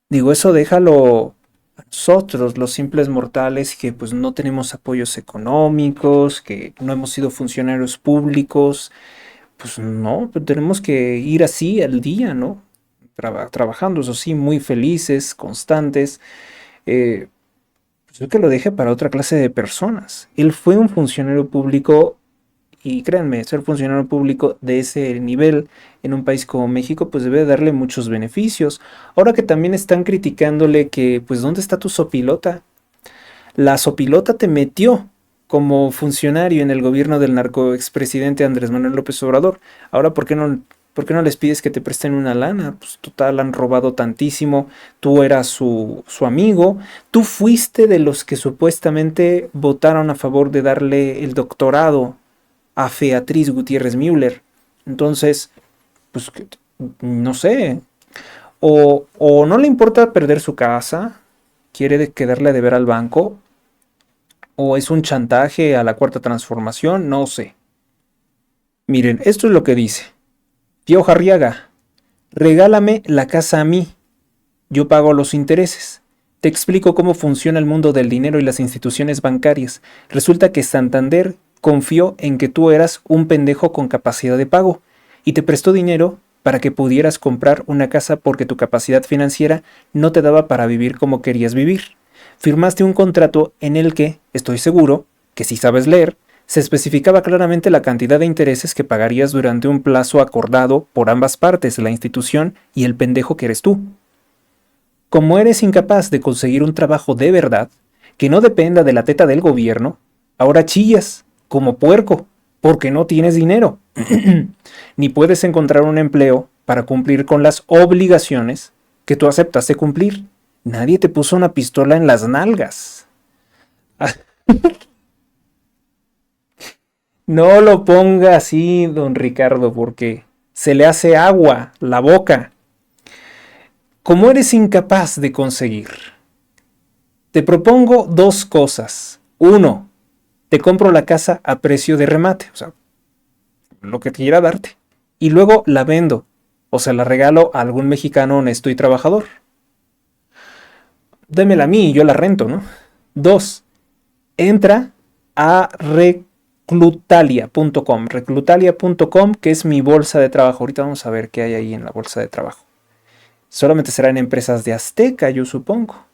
[SPEAKER 1] Digo, eso déjalo a nosotros, los simples mortales, que pues no tenemos apoyos económicos, que no hemos sido funcionarios públicos. Pues no, pues tenemos que ir así al día, ¿no? Trabajando, eso sí, muy felices, constantes. Pues yo que lo deje para otra clase de personas. Él fue un funcionario público y créanme, ser funcionario público de ese nivel en un país como México, pues debe darle muchos beneficios. Ahora que también están criticándole que, pues, ¿dónde está tu sopilota? La sopilota te metió como funcionario en el gobierno del narco expresidente Andrés Manuel López Obrador. Ahora, ¿por qué no les pides que te presten una lana? Pues total, han robado tantísimo. Tú eras su amigo. Tú fuiste de los que supuestamente votaron a favor de darle el doctorado a Beatriz Gutiérrez Müller. Entonces, pues no sé. O no le importa perder su casa, quiere quedarle a deber al banco, o es un chantaje a la cuarta transformación, no sé. Miren, esto es lo que dice. Pío Arriaga, regálame la casa a mí. Yo pago los intereses. Te explico cómo funciona el mundo del dinero y las instituciones bancarias. Resulta que Santander confió en que tú eras un pendejo con capacidad de pago y te prestó dinero para que pudieras comprar una casa porque tu capacidad financiera no te daba para vivir como querías vivir. Firmaste un contrato en el que, estoy seguro, que si sabes leer, se especificaba claramente la cantidad de intereses que pagarías durante un plazo acordado por ambas partes, la institución y el pendejo que eres tú. Como eres incapaz de conseguir un trabajo de verdad, que no dependa de la teta del gobierno, ahora chillas, como puerco, porque no tienes dinero, ni puedes encontrar un empleo para cumplir con las obligaciones que tú aceptaste cumplir. Nadie te puso una pistola en las nalgas. No lo ponga así, don Ricardo, porque se le hace agua la boca. Como eres incapaz de conseguir, te propongo dos cosas. Uno, te compro la casa a precio de remate, o sea, lo que quiera darte. Y luego la vendo, o se la regalo a algún mexicano honesto y trabajador. Démela a mí y yo la rento, ¿no? Dos, entra a reclutalia.com, que es mi bolsa de trabajo. Ahorita vamos a ver qué hay ahí en la bolsa de trabajo. Solamente será en empresas de Azteca, yo supongo.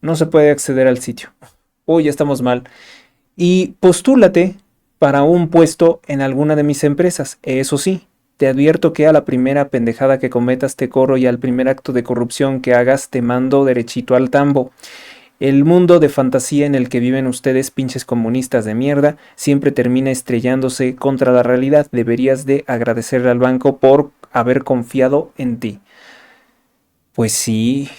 [SPEAKER 1] No se puede acceder al sitio. Uy, ya estamos mal. Y postúlate para un puesto en alguna de mis empresas. Eso sí, te advierto que a la primera pendejada que cometas te corro y al primer acto de corrupción que hagas te mando derechito al tambo. El mundo de fantasía en el que viven ustedes, pinches comunistas de mierda, siempre termina estrellándose contra la realidad. Deberías de agradecerle al banco por haber confiado en ti. Pues sí,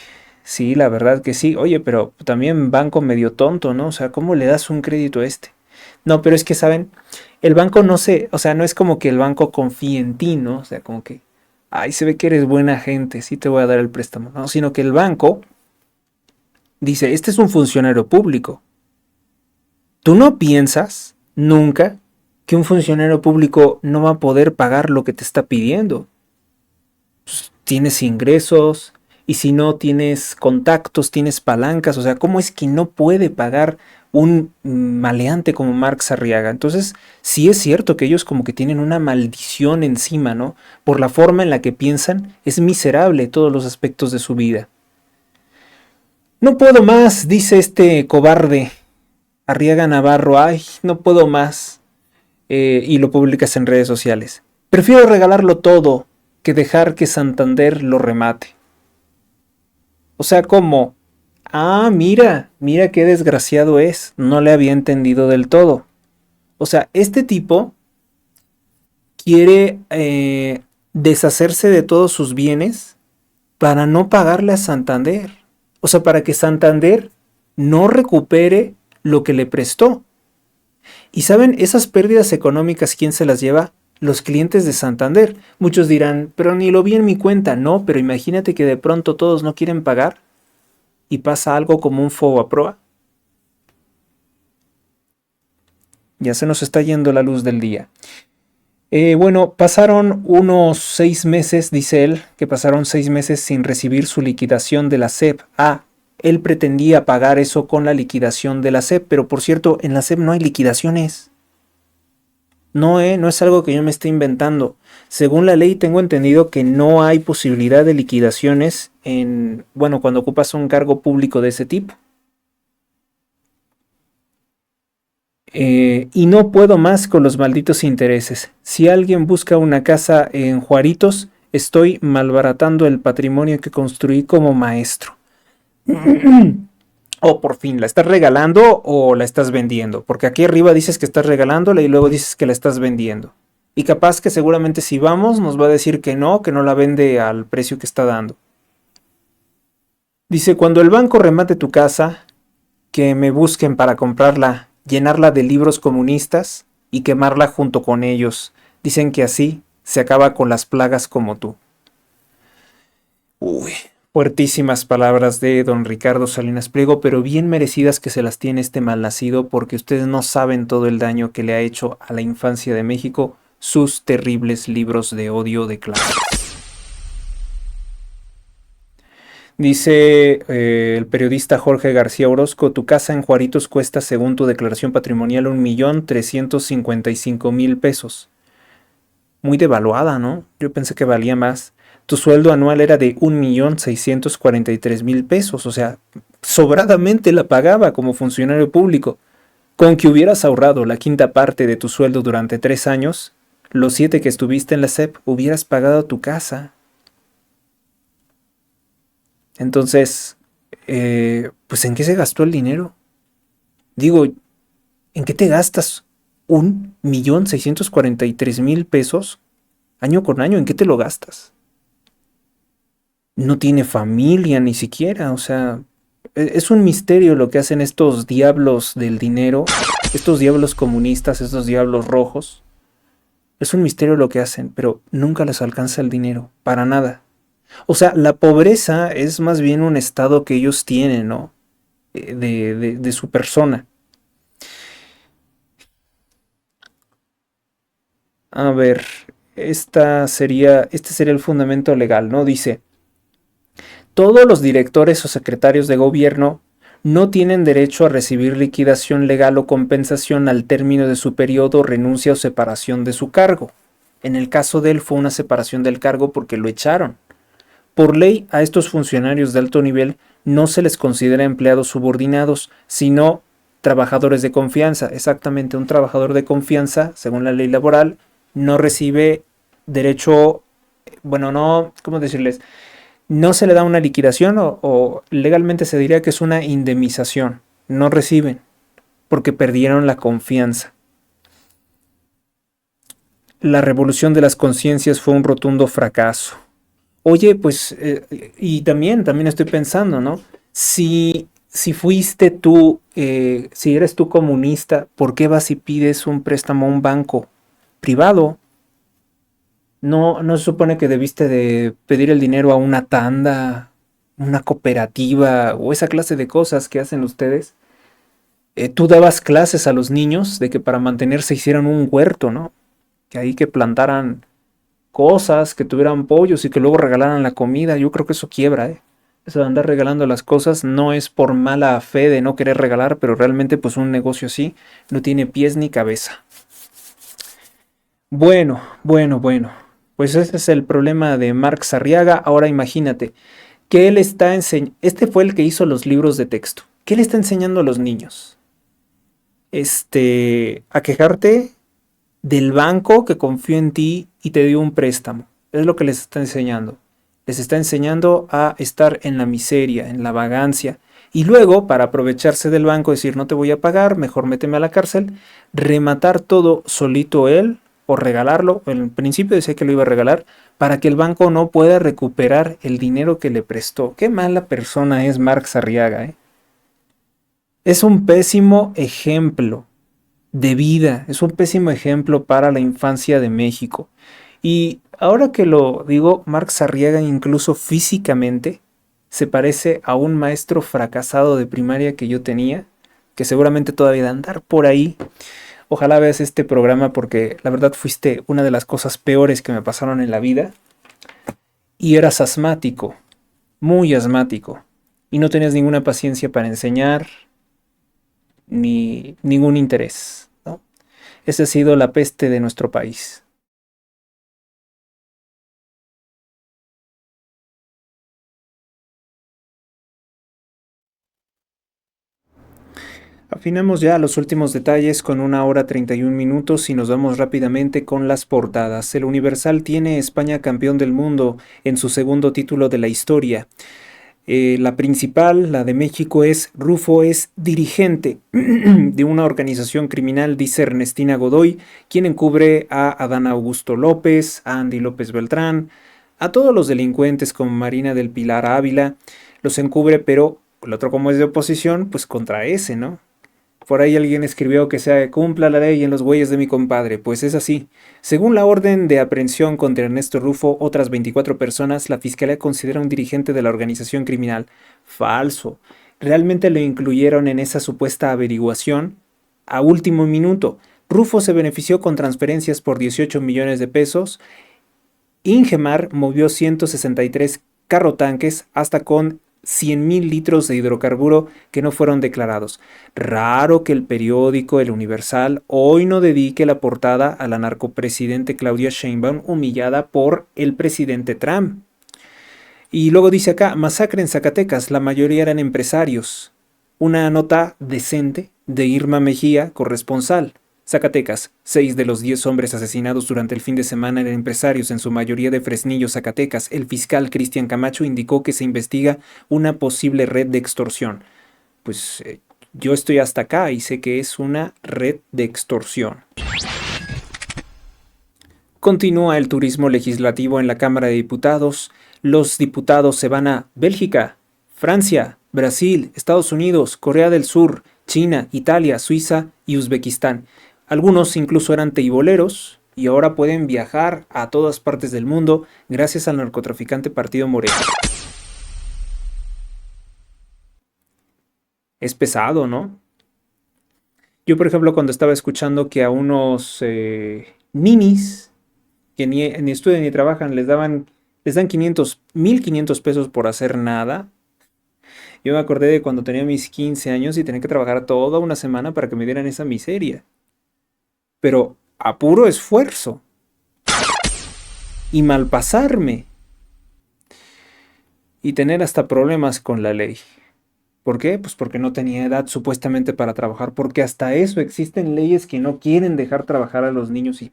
[SPEAKER 1] la verdad que sí. Oye, pero también banco medio tonto, ¿no? O sea, ¿cómo le das un crédito a este? No, pero es que, ¿saben? El banco no se, o sea, no es como que el banco confíe en ti, ¿no? O sea, como que, ay, se ve que eres buena gente, sí te voy a dar el préstamo. No, sino que el banco dice, este es un funcionario público. Tú no piensas nunca que un funcionario público no va a poder pagar lo que te está pidiendo. Pues, tienes ingresos y si no tienes contactos, tienes palancas, o sea, ¿cómo es que no puede pagar un maleante como Marx Arriaga? Entonces, sí es cierto que ellos como que tienen una maldición encima, ¿no? Por la forma en la que piensan, es miserable todos los aspectos de su vida. No puedo más, dice este cobarde Arriaga Navarro, ay, no puedo más. Y lo publicas en redes sociales. Prefiero regalarlo todo que dejar que Santander lo remate. O sea, como, ah, mira qué desgraciado es, no le había entendido del todo. O sea, este tipo quiere deshacerse de todos sus bienes para no pagarle a Santander. O sea, para que Santander no recupere lo que le prestó. Y saben, esas pérdidas económicas, ¿quién se las lleva? Los clientes de Santander. Muchos dirán, pero ni lo vi en mi cuenta. No, pero imagínate que de pronto todos no quieren pagar y pasa algo como un FOBAPROA. Ya se nos está yendo la luz del día. Bueno, pasaron unos 6 meses, dice él, que pasaron 6 meses sin recibir su liquidación de la SEP. Ah, él pretendía pagar eso con la liquidación de la SEP, pero por cierto, en la SEP no hay liquidaciones. No, no es algo que yo me esté inventando. Según la ley tengo entendido que no hay posibilidad de liquidaciones cuando ocupas un cargo público de ese tipo. Y no puedo más con los malditos intereses. Si alguien busca una casa en Juaritos, estoy malbaratando el patrimonio que construí como maestro. O por fin, ¿la estás regalando o la estás vendiendo? Porque aquí arriba dices que estás regalándola y luego dices que la estás vendiendo. Y capaz que seguramente si vamos nos va a decir que no la vende al precio que está dando. Dice, cuando el banco remate tu casa, que me busquen para comprarla, llenarla de libros comunistas y quemarla junto con ellos. Dicen que así se acaba con las plagas como tú. Uy, fuertísimas palabras de don Ricardo Salinas Pliego, pero bien merecidas que se las tiene este malnacido, porque ustedes no saben todo el daño que le ha hecho a la infancia de México sus terribles libros de odio de clase. Dice el periodista Jorge García Orozco, tu casa en Juaritos cuesta, según tu declaración patrimonial, 1,355,000 pesos. Muy devaluada, ¿no? Yo pensé que valía más. Tu sueldo anual era de 1,643,000 pesos, o sea, sobradamente la pagaba como funcionario público. Con que hubieras ahorrado la quinta parte de tu sueldo durante 3 años, los 7 que estuviste en la SEP, hubieras pagado tu casa. Entonces, pues ¿en qué se gastó el dinero? Digo, ¿en qué te gastas 1,643,000 pesos año con año? ¿En qué te lo gastas? No tiene familia ni siquiera, o sea, es un misterio lo que hacen estos diablos del dinero, estos diablos comunistas, estos diablos rojos. Es un misterio lo que hacen, pero nunca les alcanza el dinero, para nada. O sea, la pobreza es más bien un estado que ellos tienen, ¿no? De su persona. A ver, este sería el fundamento legal, ¿no? Dice, todos los directores o secretarios de gobierno no tienen derecho a recibir liquidación legal o compensación al término de su periodo, renuncia o separación de su cargo. En el caso de él fue una separación del cargo porque lo echaron. Por ley, a estos funcionarios de alto nivel no se les considera empleados subordinados, sino trabajadores de confianza. Exactamente, un trabajador de confianza, según la ley laboral, no recibe derecho, ¿cómo decirles? No se le da una liquidación o legalmente se diría que es una indemnización. No reciben porque perdieron la confianza. La revolución de las conciencias fue un rotundo fracaso. Oye, pues, y también estoy pensando, ¿no? Si fuiste tú, si eres tú comunista, ¿por qué vas y pides un préstamo a un banco privado? No se supone que debiste de pedir el dinero a una tanda, una cooperativa o esa clase de cosas que hacen ustedes. Tú dabas clases a los niños de que para mantenerse hicieran un huerto, ¿no? Que ahí que plantaran cosas, que tuvieran pollos y que luego regalaran la comida. Yo creo que eso quiebra, ¿eh? Eso de andar regalando las cosas no es por mala fe de no querer regalar, pero realmente pues un negocio así no tiene pies ni cabeza. Bueno. Pues ese es el problema de Marx Arriaga. Ahora imagínate que él está enseñando. Este fue el que hizo los libros de texto. ¿Qué le está enseñando a los niños? A quejarte del banco que confió en ti y te dio un préstamo. Es lo que les está enseñando. Les está enseñando a estar en la miseria, en la vagancia. Y luego, para aprovecharse del banco, decir no te voy a pagar, mejor méteme a la cárcel, rematar todo solito él o regalarlo. En principio decía que lo iba a regalar para que el banco no pueda recuperar el dinero que le prestó. Qué mala persona es Marx Arriaga, ¿eh? Es un pésimo ejemplo de vida, es un pésimo ejemplo para la infancia de México. Y ahora que lo digo, Marx Arriaga incluso físicamente se parece a un maestro fracasado de primaria que yo tenía, que seguramente todavía de andar por ahí. Ojalá veas este programa porque la verdad fuiste una de las cosas peores que me pasaron en la vida. Y eras asmático, muy asmático, y no tenías ninguna paciencia para enseñar, ni ningún interés, ¿no? Esa ha sido la peste de nuestro país. Afinamos ya los últimos detalles con 1 hora 31 minutos y nos vamos rápidamente con las portadas. El Universal tiene España campeón del mundo en su segundo título de la historia. La principal, la de México, es Rufo es dirigente de una organización criminal, dice Ernestina Godoy, quien encubre a Adán Augusto López, a Andy López Beltrán, a todos los delincuentes como Marina del Pilar Ávila, los encubre, pero el otro como es de oposición, pues contra ese, ¿no? Por ahí alguien escribió que se cumpla la ley en los güeyes de mi compadre, pues es así. Según la orden de aprehensión contra Ernesto Rufo, otras 24 personas, la fiscalía considera un dirigente de la organización criminal. Falso. Realmente lo incluyeron en esa supuesta averiguación a último minuto. Rufo se benefició con transferencias por 18 millones de pesos. Ingemar movió 163 carrotanques hasta con 100,000 litros de hidrocarburo que no fueron declarados. Raro que el periódico El Universal hoy no dedique la portada a la narcopresidente Claudia Sheinbaum humillada por el presidente Trump. Y luego dice acá, masacre en Zacatecas, la mayoría eran empresarios. Una nota decente de Irma Mejía, corresponsal. Zacatecas, 6 de los 10 hombres asesinados durante el fin de semana eran empresarios, en su mayoría de Fresnillo, Zacatecas. El fiscal Cristian Camacho indicó que se investiga una posible red de extorsión. Pues yo estoy hasta acá y sé que es una red de extorsión. Continúa el turismo legislativo en la Cámara de Diputados. Los diputados se van a Bélgica, Francia, Brasil, Estados Unidos, Corea del Sur, China, Italia, Suiza y Uzbekistán. Algunos incluso eran teiboleros y ahora pueden viajar a todas partes del mundo gracias al narcotraficante Partido Moreno. Es pesado, ¿no? Yo, por ejemplo, cuando estaba escuchando que a unos ninis que ni estudian ni trabajan les dan 1,500 pesos por hacer nada. Yo me acordé de cuando tenía mis 15 años y tenía que trabajar toda una semana para que me dieran esa miseria. Pero a puro esfuerzo. Y malpasarme. Y tener hasta problemas con la ley. ¿Por qué? Pues porque no tenía edad supuestamente para trabajar. Porque hasta eso existen leyes que no quieren dejar trabajar a los niños. Y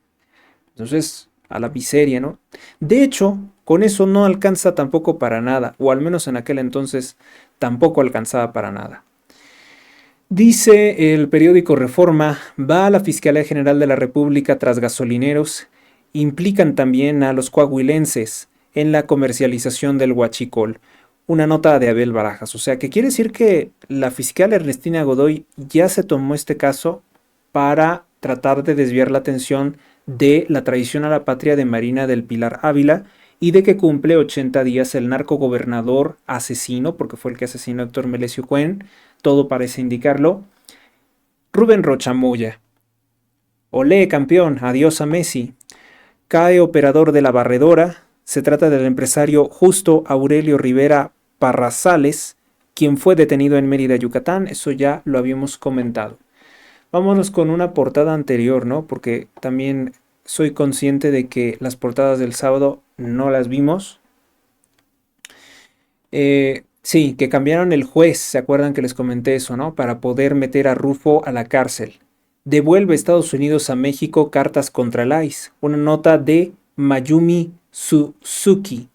[SPEAKER 1] entonces, a la miseria, ¿no? De hecho, con eso no alcanza tampoco para nada. O al menos en aquel entonces tampoco alcanzaba para nada. Dice el periódico Reforma, va a la Fiscalía General de la República tras gasolineros, implican también a los coahuilenses en la comercialización del huachicol. Una nota de Abel Barajas, o sea, que quiere decir que la fiscal Ernestina Godoy ya se tomó este caso para tratar de desviar la atención de la traición a la patria de Marina del Pilar Ávila y de que cumple 80 días el narcogobernador asesino, porque fue el que asesinó a Héctor Melesio Cuen, todo parece indicarlo, Rubén Rocha Moya. Olé, campeón, adiós a Messi. Cae operador de la barredora. Se trata del empresario Justo Aurelio Rivera Parrazales, quien fue detenido en Mérida, Yucatán. Eso ya lo habíamos comentado. Vámonos con una portada anterior, ¿no? Porque también soy consciente de que las portadas del sábado no las vimos. Sí, que cambiaron el juez, ¿se acuerdan que les comenté eso, no? Para poder meter a Rufo a la cárcel. Devuelve Estados Unidos a México cartas contra el ICE. Una nota de Mayumi Suzuki.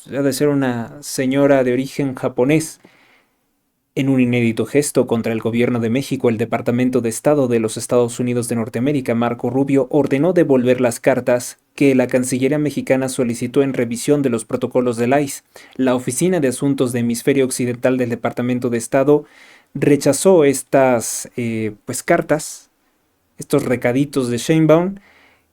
[SPEAKER 1] Debe ser una señora de origen japonés. En un inédito gesto contra el gobierno de México, el Departamento de Estado de los Estados Unidos de Norteamérica, Marco Rubio, ordenó devolver las cartas que la Cancillería mexicana solicitó en revisión de los protocolos del ICE. La Oficina de Asuntos de Hemisferio Occidental del Departamento de Estado rechazó estas cartas, estos recaditos de Sheinbaum,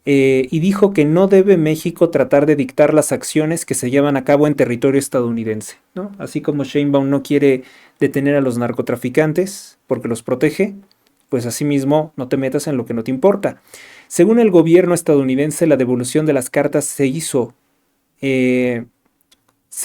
[SPEAKER 1] y dijo que no debe México tratar de dictar las acciones que se llevan a cabo en territorio estadounidense, ¿no? Así como Sheinbaum no quiere detener a los narcotraficantes porque los protege, pues asimismo no te metas en lo que no te importa. Según el gobierno estadounidense, la devolución de las cartas se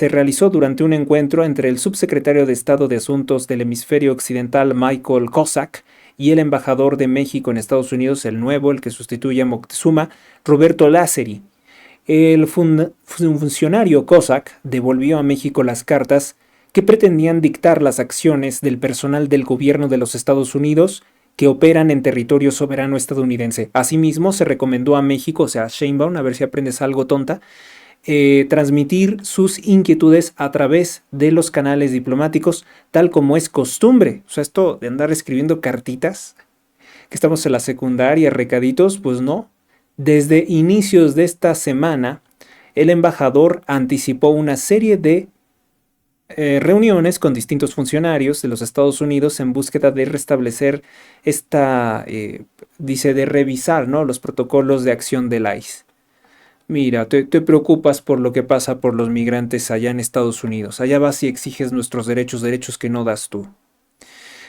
[SPEAKER 1] realizó durante un encuentro entre el subsecretario de Estado de Asuntos del Hemisferio Occidental, Michael Kozak, y el embajador de México en Estados Unidos, el nuevo, el que sustituye a Moctezuma, Roberto Lázari. El funcionario Kozak devolvió a México las cartas que pretendían dictar las acciones del personal del gobierno de los Estados Unidos que operan en territorio soberano estadounidense. Asimismo, se recomendó a México, o sea, a Sheinbaum, a ver si aprendes algo, tonta, transmitir sus inquietudes a través de los canales diplomáticos, tal como es costumbre. O sea, esto de andar escribiendo cartitas, que estamos en la secundaria, recaditos, pues no. Desde inicios de esta semana, el embajador anticipó una serie de reuniones con distintos funcionarios de los Estados Unidos en búsqueda de restablecer de revisar, ¿no?, los protocolos de acción del ICE. Mira, te preocupas por lo que pasa por los migrantes allá en Estados Unidos. Allá vas y exiges nuestros derechos que no das tú.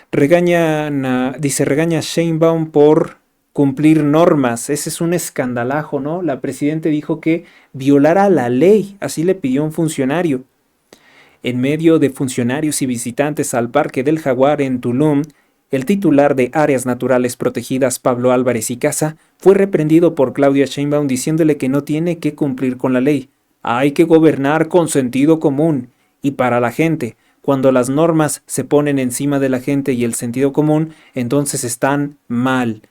[SPEAKER 1] Regaña a Sheinbaum por cumplir normas. Ese es un escandalajo, ¿no? La presidenta dijo que violara la ley. Así le pidió un funcionario. En medio de funcionarios y visitantes al Parque del Jaguar en Tulum, el titular de Áreas Naturales Protegidas, Pablo Álvarez y Casa, fue reprendido por Claudia Sheinbaum diciéndole que no tiene que cumplir con la ley. Hay que gobernar con sentido común y para la gente. Cuando las normas se ponen encima de la gente y el sentido común, entonces están mal.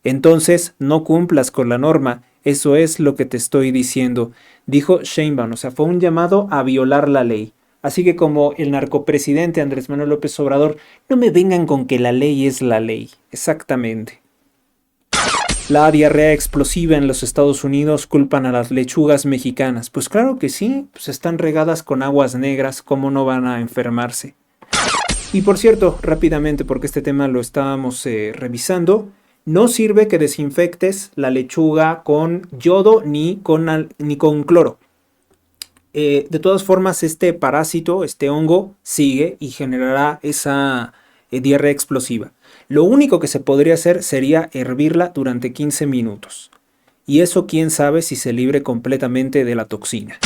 [SPEAKER 1] Entonces no cumplas con la norma. Eso es lo que te estoy diciendo, dijo Sheinbaum. O sea, fue un llamado a violar la ley. Así que como el narcopresidente Andrés Manuel López Obrador, no me vengan con que la ley es la ley. Exactamente. La diarrea explosiva en los Estados Unidos culpan a las lechugas mexicanas. Pues claro que sí, pues están regadas con aguas negras, ¿cómo no van a enfermarse? Y por cierto, rápidamente, porque este tema lo estábamos revisando, no sirve que desinfectes la lechuga con yodo ni con cloro. De todas formas, este parásito, este hongo, sigue y generará esa diarrea explosiva. Lo único que se podría hacer sería hervirla durante 15 minutos. Y eso quién sabe si se libre completamente de la toxina.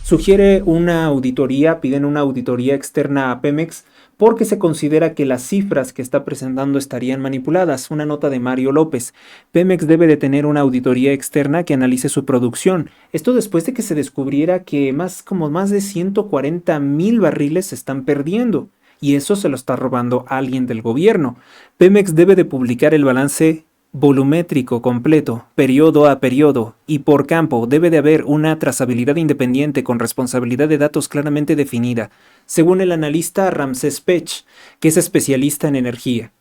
[SPEAKER 1] Sugiere una auditoría, piden una auditoría externa a Pemex porque se considera que las cifras que está presentando estarían manipuladas. Una nota de Mario López. Pemex debe de tener una auditoría externa que analice su producción. Esto después de que se descubriera que más de 140,000 barriles se están perdiendo. Y eso se lo está robando alguien del gobierno. Pemex debe de publicar el balance volumétrico completo, periodo a periodo y por campo. Debe de haber una trazabilidad independiente con responsabilidad de datos claramente definida, según el analista Ramsés Pech, que es especialista en energía.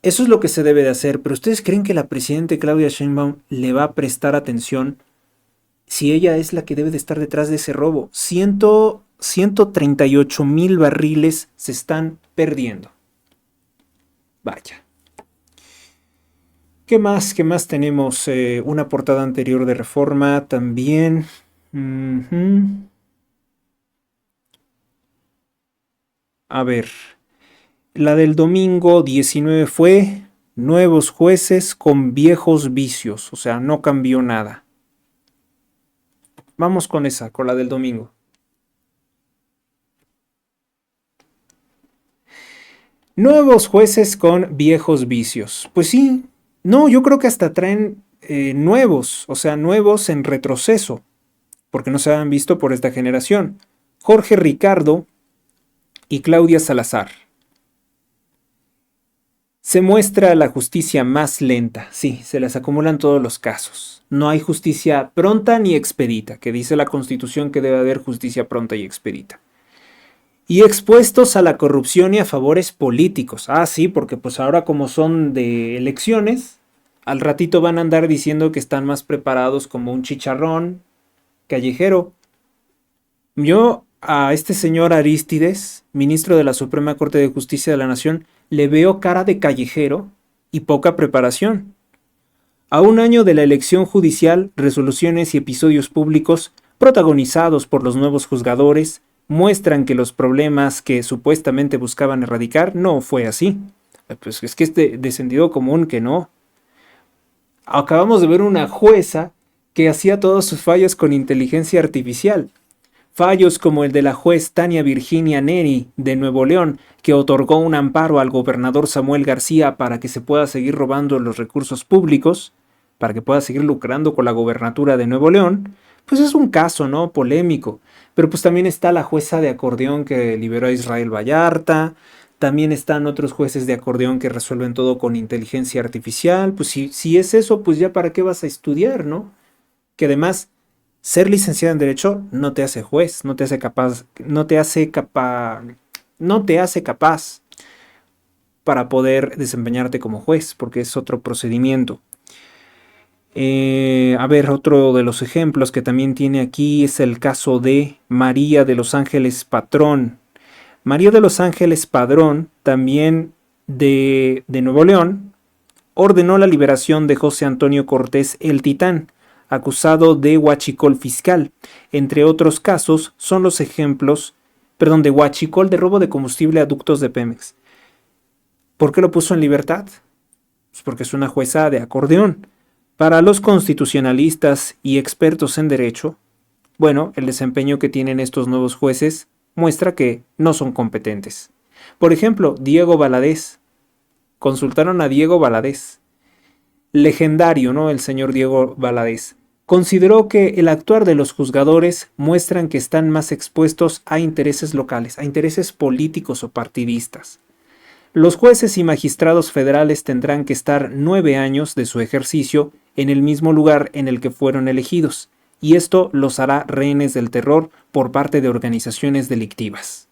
[SPEAKER 1] Eso es lo que se debe de hacer, pero ¿ustedes creen que la presidenta Claudia Sheinbaum le va a prestar atención si ella es la que debe de estar detrás de ese robo? 138,000 barriles se están perdiendo. Vaya. ¿Qué más? ¿Qué más tenemos? Una portada anterior de Reforma también. Ujú. A ver, la del domingo 19 fue nuevos jueces con viejos vicios, o sea, no cambió nada. Vamos con esa, con la del domingo. Nuevos jueces con viejos vicios. Pues sí, no, yo creo que hasta traen nuevos, o sea, nuevos en retroceso, porque no se habían visto por esta generación. Jorge Ricardo y Claudia Salazar. Se muestra la justicia más lenta, sí, se les acumulan todos los casos. No hay justicia pronta ni expedita, que dice la Constitución que debe haber justicia pronta y expedita. Y expuestos a la corrupción y a favores políticos. Ah, sí, porque pues ahora como son de elecciones, al ratito van a andar diciendo que están más preparados como un chicharrón callejero. Yo a este señor Arístides, ministro de la Suprema Corte de Justicia de la Nación, le veo cara de callejero y poca preparación. A un año de la elección judicial, resoluciones y episodios públicos, protagonizados por los nuevos juzgadores, muestran que los problemas que supuestamente buscaban erradicar no fue así. Pues es que es de sentido común que no. Acabamos de ver una jueza que hacía todos sus fallos con inteligencia artificial. Fallos como el de la juez Tania Virginia Neri de Nuevo León, que otorgó un amparo al gobernador Samuel García para que se pueda seguir robando los recursos públicos, para que pueda seguir lucrando con la gobernatura de Nuevo León, pues es un caso, ¿no? Polémico. Pero pues también está la jueza de acordeón que liberó a Israel Vallarta, también están otros jueces de acordeón que resuelven todo con inteligencia artificial. Pues si es eso, pues ya para qué vas a estudiar, ¿no? Que además ser licenciado en Derecho no te hace juez, no te hace capaz para poder desempeñarte como juez, porque es otro procedimiento. A ver, otro de los ejemplos que también tiene aquí es el caso de María de los Ángeles Patrón. María de los Ángeles Padrón, también de Nuevo León, ordenó la liberación de José Antonio Cortés el Titán, acusado de huachicol fiscal. Entre otros casos son los ejemplos, de huachicol de robo de combustible a ductos de Pemex. ¿Por qué lo puso en libertad? Pues porque es una jueza de acordeón. Para los constitucionalistas y expertos en derecho, bueno, el desempeño que tienen estos nuevos jueces muestra que no son competentes. Por ejemplo, Diego Valadez. Consultaron a Diego Valadez. Legendario, ¿no? El señor Diego Valadez. Consideró que el actuar de los juzgadores muestran que están más expuestos a intereses locales, a intereses políticos o partidistas. Los jueces y magistrados federales tendrán que estar 9 años de su ejercicio en el mismo lugar en el que fueron elegidos, y esto los hará rehenes del terror por parte de organizaciones delictivas.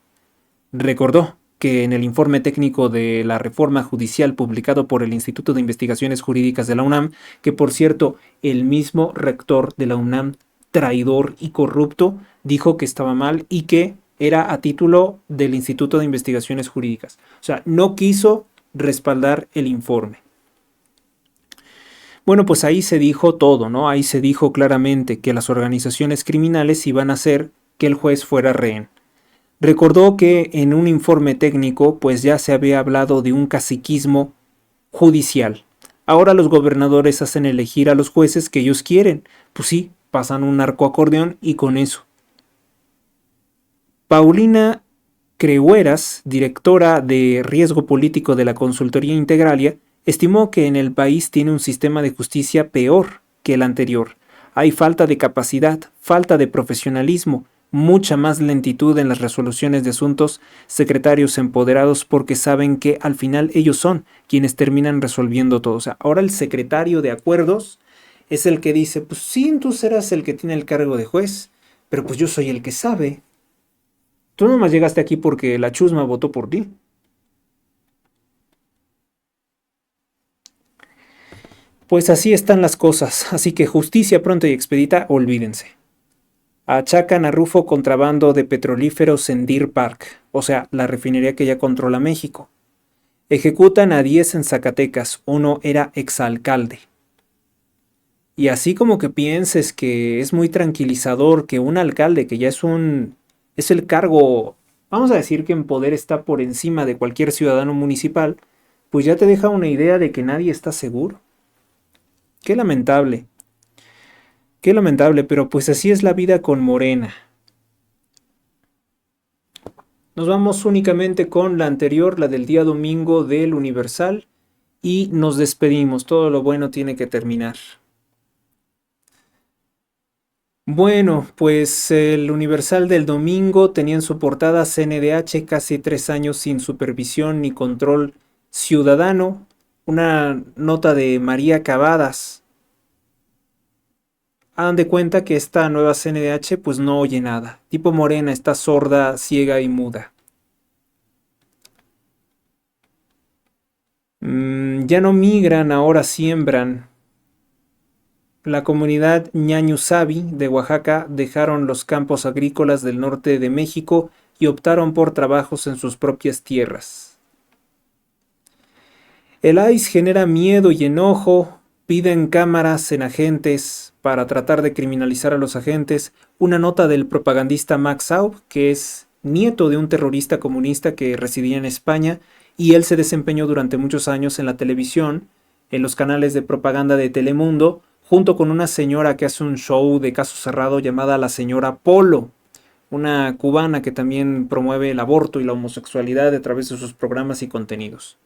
[SPEAKER 1] Recordó que en el informe técnico de la reforma judicial publicado por el Instituto de Investigaciones Jurídicas de la UNAM, que por cierto, el mismo rector de la UNAM, traidor y corrupto, dijo que estaba mal y que era a título del Instituto de Investigaciones Jurídicas. O sea, no quiso respaldar el informe. Bueno, pues ahí se dijo todo, ¿no? Ahí se dijo claramente que las organizaciones criminales iban a hacer que el juez fuera rehén. Recordó que en un informe técnico, pues ya se había hablado de un caciquismo judicial. Ahora los gobernadores hacen elegir a los jueces que ellos quieren. Pues sí, pasan un narcoacordeón y con eso. Paulina Creueras, directora de Riesgo Político de la Consultoría Integralia, estimó que en el país tiene un sistema de justicia peor que el anterior. Hay falta de capacidad, falta de profesionalismo, mucha más lentitud en las resoluciones de asuntos, secretarios empoderados porque saben que al final ellos son quienes terminan resolviendo todo. O sea, ahora el secretario de acuerdos es el que dice, pues sí, tú serás el que tiene el cargo de juez, pero pues yo soy el que sabe. Tú nomás llegaste aquí porque la chusma votó por ti. Pues así están las cosas, así que justicia pronta y expedita, olvídense. Achacan a Rufo contrabando de petrolíferos en Deer Park, o sea, la refinería que ya controla México. Ejecutan a 10 en Zacatecas, uno era exalcalde. Y así como que pienses que es muy tranquilizador que un alcalde, que ya es el cargo, vamos a decir que en poder está por encima de cualquier ciudadano municipal, pues ya te deja una idea de que nadie está seguro. Qué lamentable, pero pues así es la vida con Morena. Nos vamos únicamente con la anterior, la del día domingo del Universal, y nos despedimos. Todo lo bueno tiene que terminar. Bueno, pues el Universal del domingo tenía en su portada CNDH casi 3 años sin supervisión ni control ciudadano. Una nota de María Cavadas. Hagan de cuenta que esta nueva CNDH pues no oye nada. Tipo Morena, está sorda, ciega y muda. Ya no migran, ahora siembran. La comunidad ñañusabi de Oaxaca dejaron los campos agrícolas del norte de México y optaron por trabajos en sus propias tierras. El ICE genera miedo y enojo, piden cámaras en agentes para tratar de criminalizar a los agentes. Una nota del propagandista Max Aub, que es nieto de un terrorista comunista que residía en España, y él se desempeñó durante muchos años en la televisión, en los canales de propaganda de Telemundo, junto con una señora que hace un show de caso cerrado llamada la señora Polo, una cubana que también promueve el aborto y la homosexualidad a través de sus programas y contenidos.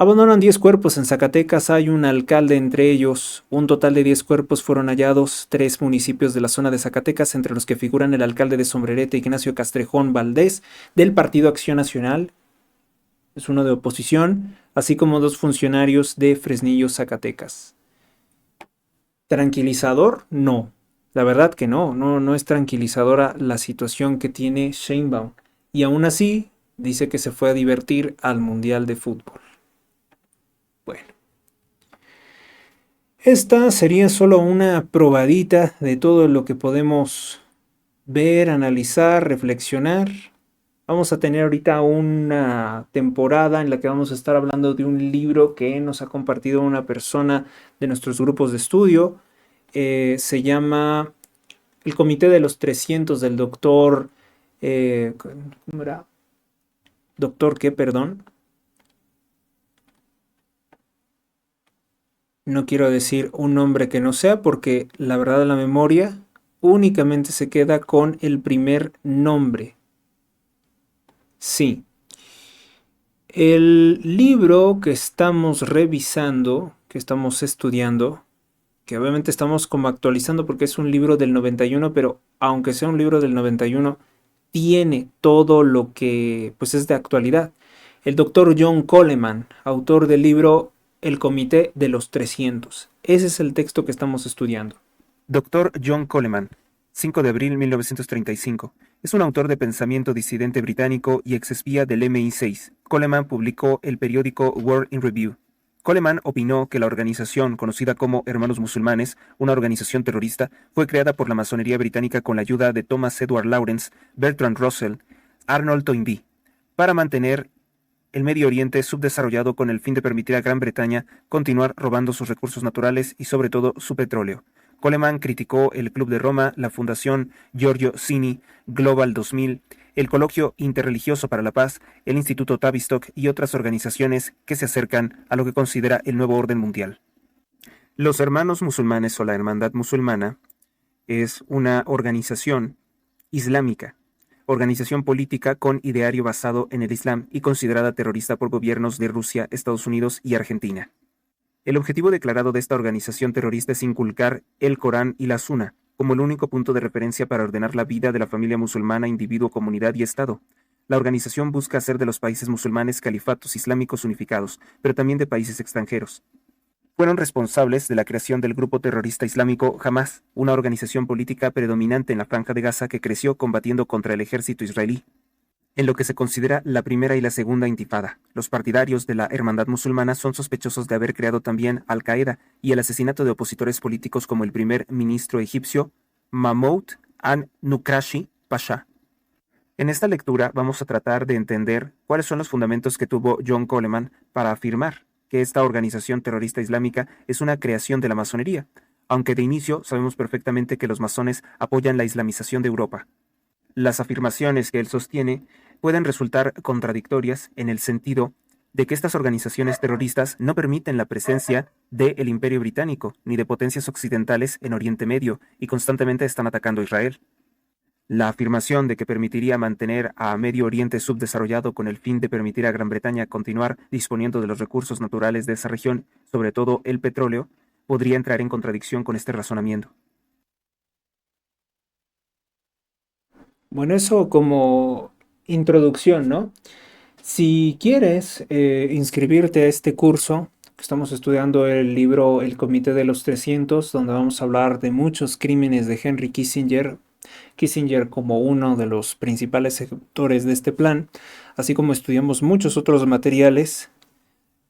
[SPEAKER 1] Abandonan 10 cuerpos en Zacatecas, hay un alcalde entre ellos. Un total de 10 cuerpos fueron hallados, 3 municipios de la zona de Zacatecas, entre los que figuran el alcalde de Sombrerete, Ignacio Castrejón Valdés, del Partido Acción Nacional, es uno de oposición, así como 2 funcionarios de Fresnillo, Zacatecas. ¿Tranquilizador? No. La verdad que no es tranquilizadora la situación que tiene Sheinbaum. Y aún así, dice que se fue a divertir al Mundial de Fútbol. Bueno. Esta sería solo una probadita de todo lo que podemos ver, analizar, reflexionar. Vamos a tener ahorita una temporada en la que vamos a estar hablando de un libro que nos ha compartido una persona de nuestros grupos de estudio. Se llama El Comité de los 300 del doctor... ¿cómo era? ¿Doctor qué, perdón? No quiero decir un nombre que no sea porque la verdad la memoria únicamente se queda con el primer nombre. Sí. El libro que estamos revisando, que estamos estudiando, que obviamente estamos como actualizando porque es un libro del 91, pero aunque sea un libro del 91, tiene todo lo que pues es de actualidad. El doctor John Coleman, autor del libro El Comité de los 300. Ese es el texto que estamos estudiando.
[SPEAKER 7] Dr. John Coleman, 5 de abril 1935. Es un autor de pensamiento disidente británico y exespía del MI6. Coleman publicó el periódico World in Review. Coleman opinó que la organización, conocida como Hermanos Musulmanes, una organización terrorista, fue creada por la masonería británica con la ayuda de Thomas Edward Lawrence, Bertrand Russell, Arnold Toynbee, para mantener el Medio Oriente subdesarrollado con el fin de permitir a Gran Bretaña continuar robando sus recursos naturales y sobre todo su petróleo. Coleman criticó el Club de Roma, la Fundación Giorgio Cini, Global 2000, el Coloquio Interreligioso para la Paz, el Instituto Tavistock y otras organizaciones que se acercan a lo que considera el nuevo orden mundial. Los Hermanos Musulmanes o la Hermandad Musulmana es una organización islámica, organización política con ideario basado en el Islam y considerada terrorista por gobiernos de Rusia, Estados Unidos y Argentina. El objetivo declarado de esta organización terrorista es inculcar el Corán y la Sunna como el único punto de referencia para ordenar la vida de la familia musulmana, individuo, comunidad y Estado. La organización busca hacer de los países musulmanes califatos islámicos unificados, pero también de países extranjeros. Fueron responsables de la creación del grupo terrorista islámico Hamas, una organización política predominante en la Franja de Gaza que creció combatiendo contra el ejército israelí. En lo que se considera la primera y la segunda intifada, los partidarios de la Hermandad Musulmana son sospechosos de haber creado también Al-Qaeda y el asesinato de opositores políticos como el primer ministro egipcio Mahmoud an-Nukrashi Pasha. En esta lectura vamos a tratar de entender cuáles son los fundamentos que tuvo John Coleman para afirmar que esta organización terrorista islámica es una creación de la masonería, aunque de inicio sabemos perfectamente que los masones apoyan la islamización de Europa. Las afirmaciones que él sostiene pueden resultar contradictorias en el sentido de que estas organizaciones terroristas no permiten la presencia del Imperio Británico ni de potencias occidentales en Oriente Medio y constantemente están atacando a Israel. La afirmación de que permitiría mantener a Medio Oriente subdesarrollado con el fin de permitir a Gran Bretaña continuar disponiendo de los recursos naturales de esa región, sobre todo el petróleo, podría entrar en contradicción con este razonamiento.
[SPEAKER 1] Bueno, eso como introducción, ¿no? Si quieres inscribirte a este curso, estamos estudiando el libro El Comité de los 300, donde vamos a hablar de muchos crímenes de Henry Kissinger como uno de los principales ejecutores de este plan, así como estudiamos muchos otros materiales.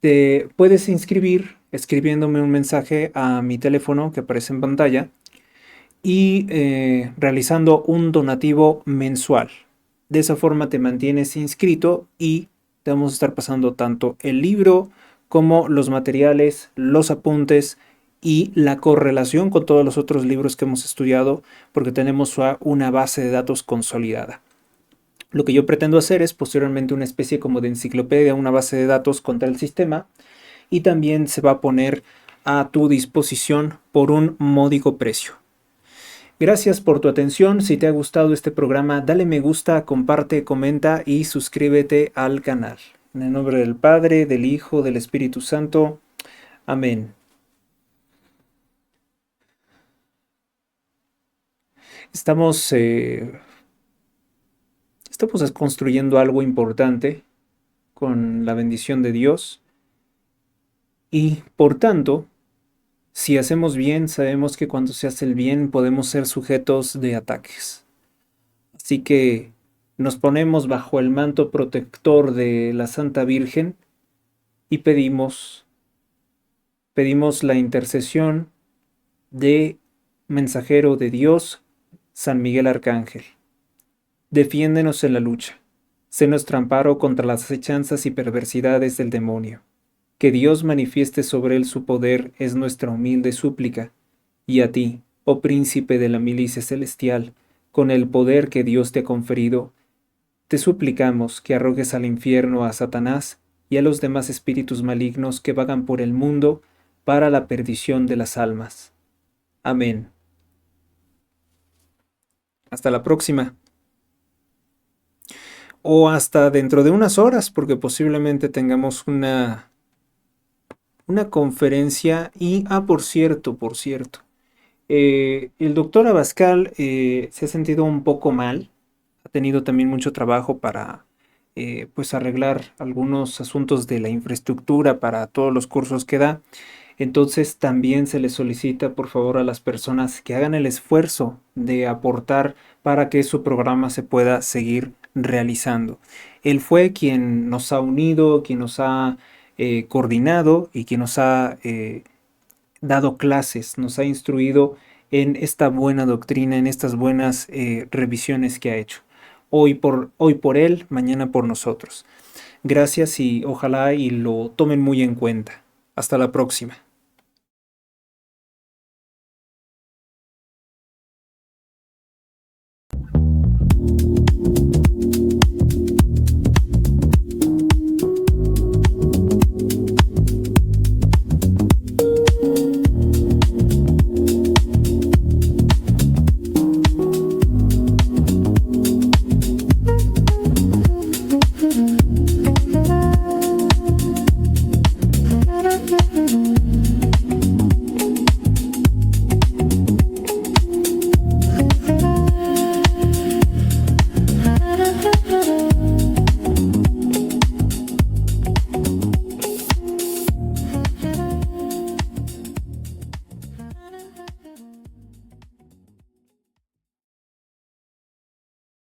[SPEAKER 1] Te puedes inscribir escribiéndome un mensaje a mi teléfono que aparece en pantalla y realizando un donativo mensual. De esa forma te mantienes inscrito y te vamos a estar pasando tanto el libro como los materiales, los apuntes y la correlación con todos los otros libros que hemos estudiado, porque tenemos una base de datos consolidada. Lo que yo pretendo hacer es posteriormente una especie como de enciclopedia, una base de datos contra el sistema, y también se va a poner a tu disposición por un módico precio. Gracias por tu atención. Si te ha gustado este programa, dale me gusta, comparte, comenta y suscríbete al canal. En el nombre del Padre, del Hijo, del Espíritu Santo. Amén. Estamos construyendo algo importante con la bendición de Dios y por tanto, si hacemos bien, sabemos que cuando se hace el bien podemos ser sujetos de ataques. Así que nos ponemos bajo el manto protector de la Santa Virgen y pedimos la intercesión de mensajero de Dios, San Miguel Arcángel. Defiéndenos en la lucha. Sé nuestro amparo contra las acechanzas y perversidades del demonio. Que Dios manifieste sobre él su poder es nuestra humilde súplica. Y a ti, oh príncipe de la milicia celestial, con el poder que Dios te ha conferido, te suplicamos que arrojes al infierno a Satanás y a los demás espíritus malignos que vagan por el mundo para la perdición de las almas. Amén. Hasta la próxima. O hasta dentro de unas horas, porque posiblemente tengamos una conferencia. Y, por cierto, el doctor Abascal se ha sentido un poco mal. Ha tenido también mucho trabajo para pues arreglar algunos asuntos de la infraestructura para todos los cursos que da. Entonces también se les solicita por favor a las personas que hagan el esfuerzo de aportar para que su programa se pueda seguir realizando. Él fue quien nos ha unido, quien nos ha coordinado y quien nos ha dado clases, nos ha instruido en esta buena doctrina, en estas buenas revisiones que ha hecho. Hoy por él, mañana por nosotros. Gracias y ojalá y lo tomen muy en cuenta. Hasta la próxima.
[SPEAKER 8] Thank you.